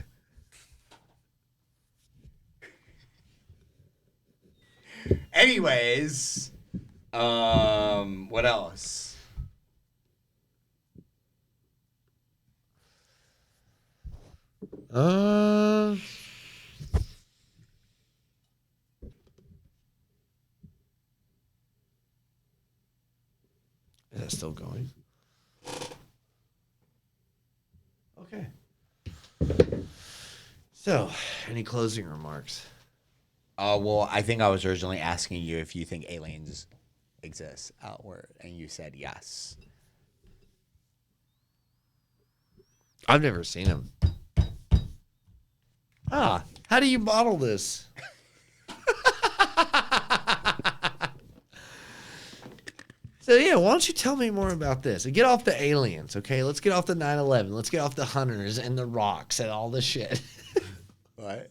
Speaker 2: Anyways, what else?
Speaker 1: Is that still going? Okay. So, any closing remarks?
Speaker 2: Well, I think I was originally asking you if you think aliens exist outward, and you said yes.
Speaker 1: I've never seen them. How do you model this? So, yeah, why don't you tell me more about this? And get off the aliens, okay? Let's get off the 9/11. Let's get off the hunters and the rocks and all this shit.
Speaker 2: What?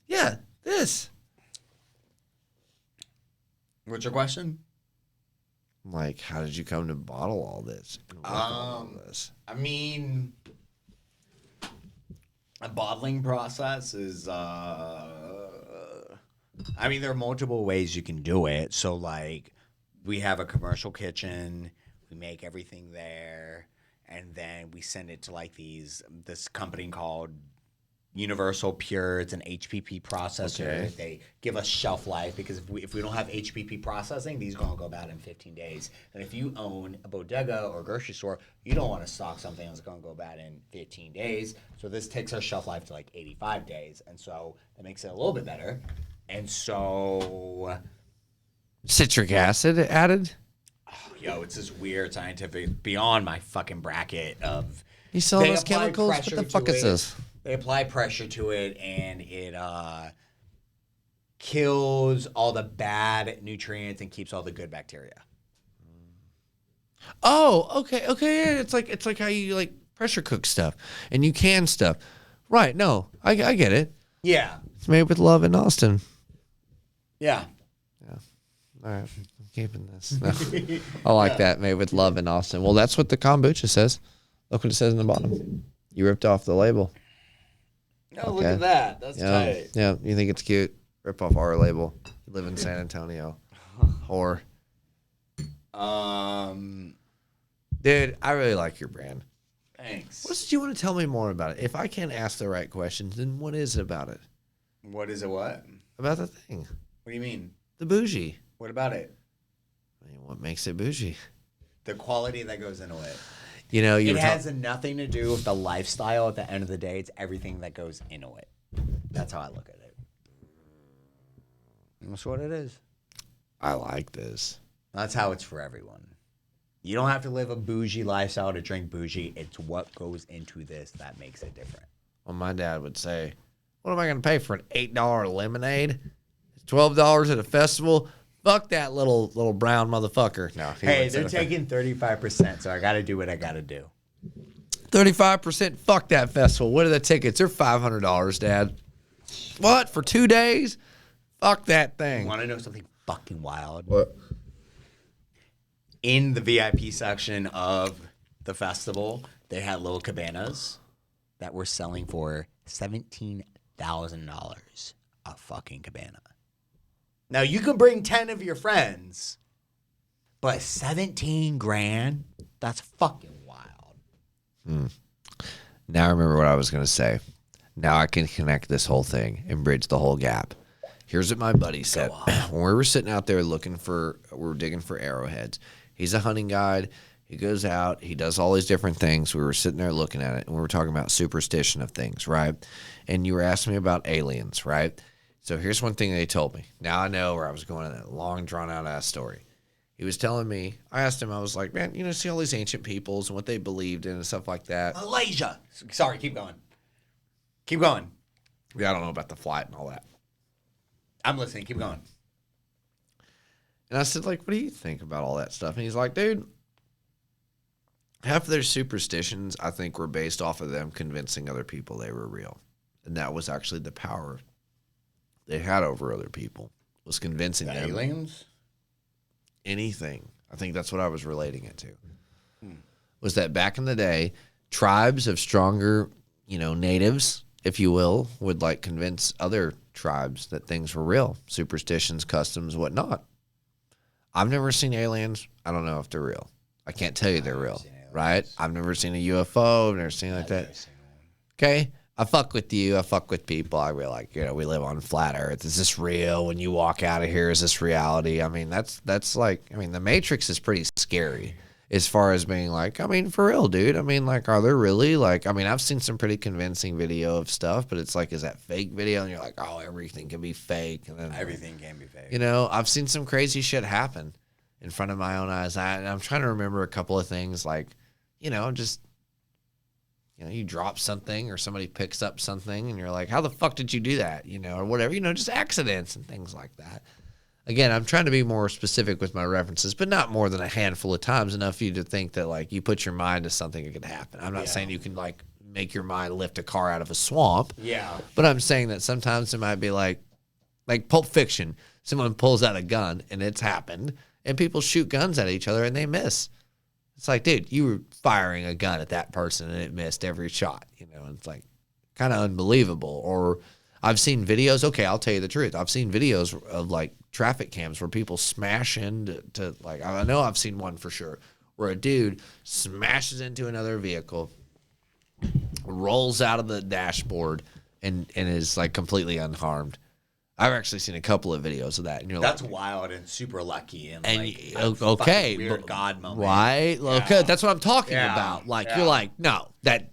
Speaker 1: Yeah, this.
Speaker 2: What's your question?
Speaker 1: Like, how did you come to bottle all this? And work on all this?
Speaker 2: I mean, a bottling process is, I mean, there are multiple ways you can do it. So, like, we have a commercial kitchen. We make everything there. And then we send it to, like, this company called Universal Pure. It's an HPP processor.
Speaker 1: Okay.
Speaker 2: They give us shelf life because if we don't have HPP processing, these are going to go bad in 15 days. And if you own a bodega or a grocery store, you don't want to stock something that's going to go bad in 15 days. So this takes our shelf life to like 85 days. And so that makes it a little bit better. And so...
Speaker 1: Citric acid added?
Speaker 2: Yo, it's this weird scientific, beyond my fucking bracket of...
Speaker 1: You selling
Speaker 2: they
Speaker 1: us
Speaker 2: apply
Speaker 1: chemicals? What
Speaker 2: pressure
Speaker 1: the fuck
Speaker 2: to
Speaker 1: is
Speaker 2: it.
Speaker 1: this?
Speaker 2: They apply pressure to it, and it kills all the bad nutrients and keeps all the good bacteria.
Speaker 1: Oh, okay, yeah. It's like how you like pressure cook stuff and you can stuff, right? No, I get it.
Speaker 2: Yeah,
Speaker 1: It's made with love in Austin.
Speaker 2: yeah.
Speaker 1: All right, I'm keeping this. No. I like that, made with love in Austin. Well, that's what the kombucha says. Look what it says in the bottom. You ripped off the label.
Speaker 2: Oh, look at that. That's tight.
Speaker 1: Yeah, you think it's cute? Rip off our label. You live in San Antonio. Whore. Dude, I really like your brand.
Speaker 2: Thanks.
Speaker 1: What did you want to tell me more about it? If I can't ask the right questions, then what is it about it?
Speaker 2: What is it? What?
Speaker 1: About the thing.
Speaker 2: What do you mean?
Speaker 1: The bougie.
Speaker 2: What about it?
Speaker 1: I mean, what makes it bougie?
Speaker 2: The quality that goes into it.
Speaker 1: You know,
Speaker 2: It has nothing to do with the lifestyle. At the end of the day, it's everything that goes into it. That's how I look at it. That's what it is.
Speaker 1: I like this.
Speaker 2: That's how it's for everyone. You don't have to live a bougie lifestyle to drink bougie. It's what goes into this that makes it different.
Speaker 1: Well, my dad would say, what am I going to pay for an $8 lemonade? $12 at a festival? Fuck that little brown motherfucker. No,
Speaker 2: Hey, they're taking 35%, so I got to do what I got to do.
Speaker 1: 35%? Fuck that festival. What are the tickets? They're $500, Dad. What? For 2 days? Fuck that thing.
Speaker 2: Want to know something fucking wild?
Speaker 1: What?
Speaker 2: In the VIP section of the festival, they had little cabanas that were selling for $17,000 a fucking cabana. Now, you can bring 10 of your friends, but 17 grand? That's fucking wild.
Speaker 1: Now I remember what I was going to say. Now I can connect this whole thing and bridge the whole gap. Here's what my buddy said. When we were sitting out there we were digging for arrowheads. He's a hunting guide. He goes out. He does all these different things. We were sitting there looking at it, and we were talking about superstition of things, right? And you were asking me about aliens, right? So here's one thing they told me. Now I know where I was going in that long, drawn-out ass story. He was telling me, I asked him, I was like, man, see all these ancient peoples and what they believed in and stuff like that.
Speaker 2: Malaysia. Sorry, keep going. Keep going.
Speaker 1: Yeah, I don't know about the flight and all that.
Speaker 2: I'm listening. Keep going.
Speaker 1: And I said, like, what do you think about all that stuff? And he's like, dude, half of their superstitions, I think, were based off of them convincing other people they were real. And that was actually the power they had over other people, was convincing them.
Speaker 2: Aliens?
Speaker 1: Anything. I think that's what I was relating it to. Was that back in the day, tribes of stronger, natives, if you will, would like convince other tribes that things were real. Superstitions, customs, whatnot. I've never seen aliens. I don't know if they're real. I can't tell you they're real, right? I've never seen a UFO. I've never seen like that. Okay? I fuck with you. I fuck with people. I really like, we live on flat earth. Is this real? When you walk out of here, is this reality? I mean, that's like, the Matrix is pretty scary as far as being like, for real, dude. Are there really I've seen some pretty convincing video of stuff, but it's like, is that fake video? And you're like, oh, everything can be fake. And then
Speaker 2: Everything can be fake.
Speaker 1: I've seen some crazy shit happen in front of my own eyes. I'm trying to remember a couple of things you drop something or somebody picks up something and you're like, how the fuck did you do that? Or whatever, just accidents and things like that. again, I'm trying to be more specific with my references, but not more than a handful of times, enough for you to think that, like, you put your mind to something, it could happen. I'm not saying you can, like, make your mind lift a car out of a swamp.
Speaker 2: Yeah.
Speaker 1: But I'm saying that sometimes it might be like Pulp Fiction. Someone pulls out a gun, and it's happened, and people shoot guns at each other, and they miss. It's like, dude, you were firing a gun at that person, and it missed every shot. You know, and it's like kind of unbelievable. Or I've seen videos. Okay, I'll tell you the truth. I've seen videos of, like, traffic cams where people smash into like, I know I've seen one for sure, where a dude smashes into another vehicle, rolls out of the dashboard, and is, like, completely unharmed. I've actually seen a couple of videos of that, and
Speaker 2: That's
Speaker 1: like,
Speaker 2: wild and super lucky and
Speaker 1: like,
Speaker 2: a
Speaker 1: okay,
Speaker 2: weird God moment,
Speaker 1: right?
Speaker 2: Yeah.
Speaker 1: Okay, that's what I'm talking about. Like, you're like, no, that's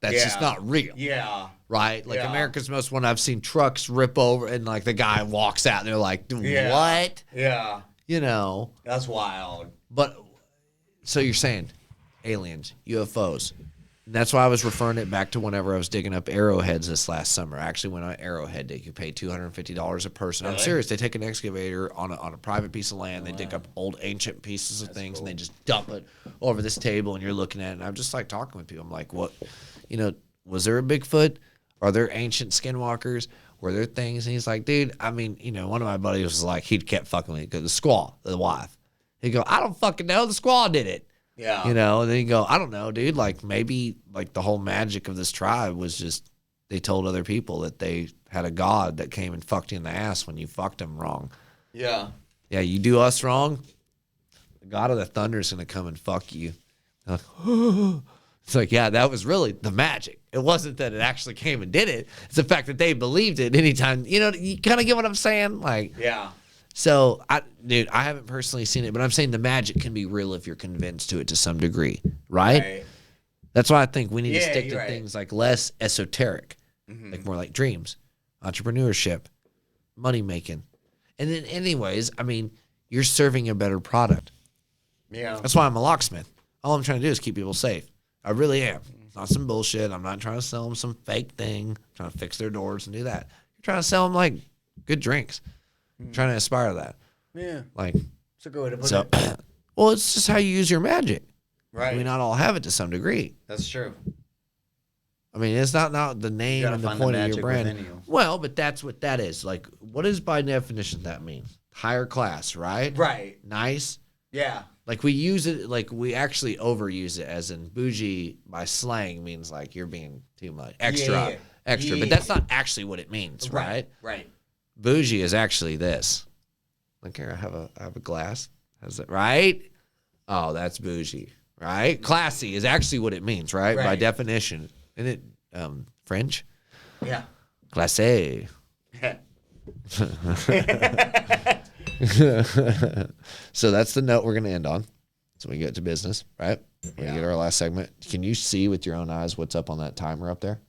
Speaker 1: just not real.
Speaker 2: Yeah.
Speaker 1: Right? Like, America's Most Wanted, I've seen trucks rip over, and, like, the guy walks out, and they're like, what?
Speaker 2: Yeah.
Speaker 1: You know?
Speaker 2: That's wild.
Speaker 1: But, so you're saying aliens, UFOs. And that's why I was referring it back to whenever I was digging up arrowheads this last summer. I actually went on an arrowhead dig. You pay $250 a person.
Speaker 2: Really?
Speaker 1: I'm serious. They take an excavator on a private piece of land. They dig up old ancient pieces of things, and they just dump it over this table, and you're looking at it. And I'm just, like, talking with people. I'm like, what? You know, was there a Bigfoot? Are there ancient skinwalkers? Were there things? And he's like, dude, I mean, you know, one of my buddies was like, he kept fucking with me because the squaw, the wife. He'd go, I don't fucking know. The squaw did it.
Speaker 2: Yeah.
Speaker 1: You know, and then you go, I don't know, dude. Like, maybe, like, the whole magic of this tribe was just they told other people that they had a god that came and fucked you in the ass when you fucked them wrong.
Speaker 2: Yeah.
Speaker 1: Yeah, you do us wrong, the god of the thunder is going to come and fuck you. Like, it's like, yeah, that was really the magic. It wasn't that it actually came and did it. It's the fact that they believed it anytime. You know, you kind of get what I'm saying? Like,
Speaker 2: yeah.
Speaker 1: So, dude, I haven't personally seen it, but I'm saying the magic can be real if you're convinced to it to some degree, right? That's why I think we need to stick to things like less esoteric, like more like dreams, entrepreneurship, money making. And then anyways, I mean, you're serving a better product.
Speaker 2: Yeah.
Speaker 1: That's why I'm a locksmith. All I'm trying to do is keep people safe. I really am. It's not some bullshit. I'm not trying to sell them some fake thing. I'm trying to fix their doors and do that. You're trying to sell them, like, good drinks. I'm trying to aspire to that.
Speaker 2: Yeah.
Speaker 1: Like,
Speaker 2: it's a good way to put it.
Speaker 1: Well, it's just how you use your magic.
Speaker 2: Right.
Speaker 1: We not all have it to some degree.
Speaker 2: That's true.
Speaker 1: I mean, it's not the name and the point of your brand. Well, but that's what that is. Like, what does by definition that mean? Higher class, right?
Speaker 2: Right.
Speaker 1: Nice.
Speaker 2: Yeah.
Speaker 1: Like, we use it, like, we actually overuse it, as in bougie by slang means, like, you're being too much. Extra. Yeah. But that's not actually what it means, right?
Speaker 2: Right.
Speaker 1: Bougie is actually this. Look here, I have a glass. Has it right? Oh, that's bougie, right? Classy is actually what it means, right? By definition. Isn't it French?
Speaker 2: Yeah.
Speaker 1: Classé. So that's the note we're going to end on. So we get to business, right? We get our last segment. Can you see with your own eyes what's up on that timer up there?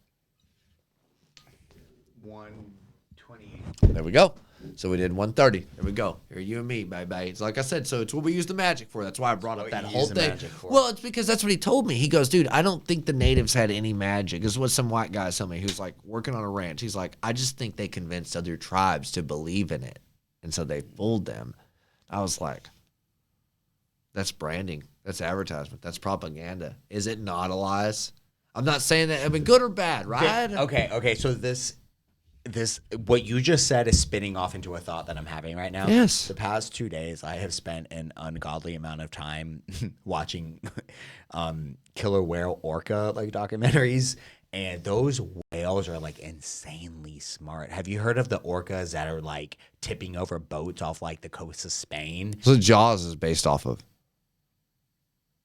Speaker 2: 1:28.
Speaker 1: There we go. So we did 1:30. There we go. Here, you and me, bye-bye. It's like I said, so it's what we use the magic for. That's why I brought up that whole thing. Well, it's because that's what he told me. He goes, dude, I don't think the natives had any magic. This is what some white guy told me. He was like working on a ranch. He's like, I just think they convinced other tribes to believe in it. And so they fooled them. I was like, that's branding. That's advertisement. That's propaganda. Is it not, Elias? I'm not saying that. I mean, good or bad, right?
Speaker 2: Okay. So this what you just said is spinning off into a thought that I'm having right now.
Speaker 1: Yes.
Speaker 2: The past 2 days, I have spent an ungodly amount of time watching killer whale orca like documentaries, and those whales are like insanely smart. Have you heard of the orcas that are like tipping over boats off like the coast of Spain?
Speaker 1: So Jaws is based off of.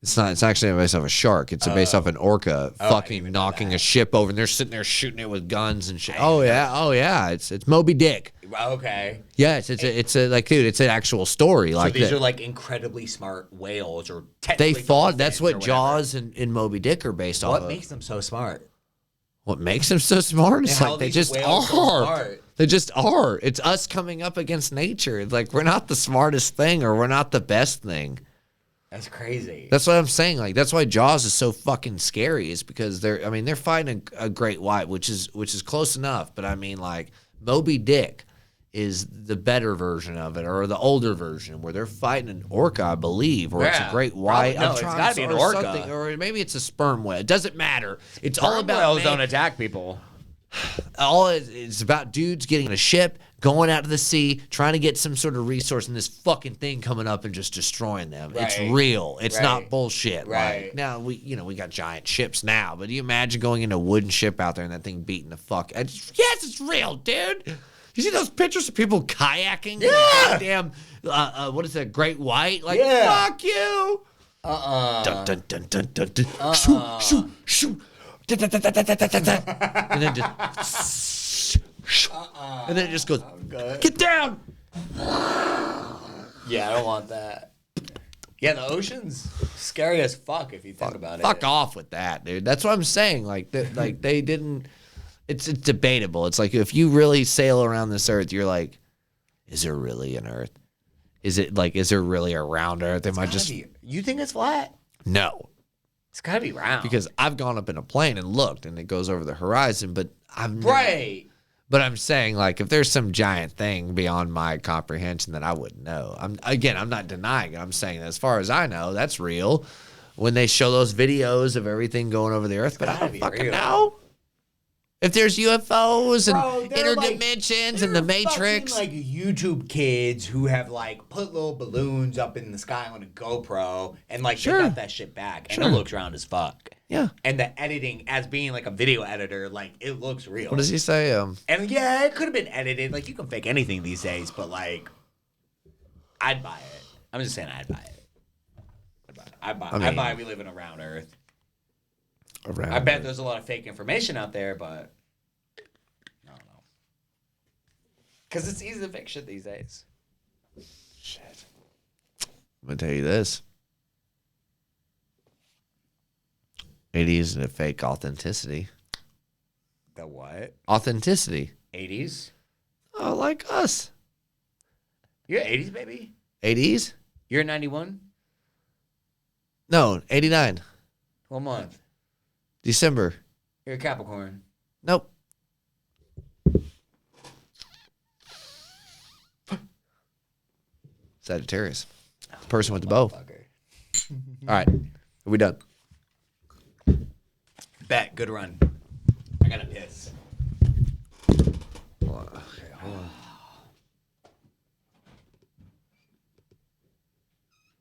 Speaker 1: It's not. It's actually based off a shark. It's based off an orca fucking knocking a ship over, and they're sitting there shooting it with guns and shit. Oh yeah. It's Moby Dick.
Speaker 2: Okay.
Speaker 1: Yes, it's a like, dude, it's an actual story. Like,
Speaker 2: so these are like incredibly smart whales, or
Speaker 1: they fought. That's what Jaws and Moby Dick are based off of.
Speaker 2: What makes them so smart?
Speaker 1: What makes them so smart? It's like they just are. They just are. It's us coming up against nature. It's like, we're not the smartest thing, or we're not the best thing.
Speaker 2: That's crazy.
Speaker 1: That's what I'm saying. Like, that's why Jaws is so fucking scary, is because they're fighting a great white, which is close enough. But I mean, like, Moby Dick is the better version of it, or the older version where they're fighting an orca, I believe, or it's a great white.
Speaker 2: No, it's got to be an orca,
Speaker 1: something, or maybe it's a sperm whale. It doesn't matter. It's all
Speaker 2: Sperm
Speaker 1: about
Speaker 2: whales don't attack people.
Speaker 1: it's about dudes getting on a ship, going out to the sea, trying to get some sort of resource, and this fucking thing coming up and just destroying them.
Speaker 2: Right.
Speaker 1: It's real. It's
Speaker 2: Right.
Speaker 1: not bullshit.
Speaker 2: Right.
Speaker 1: Like, now we got giant ships now, but do you imagine going in a wooden ship out there and that thing beating the fuck? Yes, it's real, dude. You see those pictures of people kayaking?
Speaker 2: Yeah.
Speaker 1: Damn. What is that? Great white? Like,
Speaker 2: Yeah.
Speaker 1: fuck you. Dun, dun, dun, dun, dun, dun. Shoot, shoot, shoot. And then just and then it just goes, get down.
Speaker 2: Yeah, I don't want that. Yeah, the ocean's scary as fuck if you think about it.
Speaker 1: Fuck off with that, dude. That's what I'm saying. Like they didn't. It's debatable. It's like if you really sail around this earth, you're like, is there really an earth? Is there really a round earth? Am I just?
Speaker 2: You think it's flat?
Speaker 1: No.
Speaker 2: It's gotta be round.
Speaker 1: Because I've gone up in a plane and looked, and it goes over the horizon, but I've
Speaker 2: right.
Speaker 1: But I'm saying, like, if there's some giant thing beyond my comprehension that I wouldn't know, I'm not denying it. I'm saying, as far as I know, that's real. When they show those videos of everything going over the earth, but I don't fucking know. If there's UFOs and interdimensions and the Matrix,
Speaker 2: fucking, like YouTube kids who have like put little balloons up in the sky on a GoPro and like they got that shit back and it looks round as fuck.
Speaker 1: Yeah.
Speaker 2: And the editing, as being like a video editor, like it looks real.
Speaker 1: What does he say?
Speaker 2: And yeah, it could have been edited. Like you can fake anything these days, but like, I'd buy it. I'm just saying, I'd buy it. I'd buy we live in a round Earth. I bet there's a lot of fake information out there, but I don't know. Because it's easy to fake shit these days.
Speaker 1: Shit. I'm going to tell you this. 80s and a fake authenticity.
Speaker 2: The what?
Speaker 1: Authenticity.
Speaker 2: 80s?
Speaker 1: Oh, like us.
Speaker 2: You're 80s, baby?
Speaker 1: 80s?
Speaker 2: You're 91?
Speaker 1: No, 89.
Speaker 2: What month?
Speaker 1: December.
Speaker 2: You're a Capricorn.
Speaker 1: Nope. Sagittarius. Person with the bow. All right. Are we done?
Speaker 2: Bet. Good run. I gotta piss.
Speaker 1: Okay, hold on.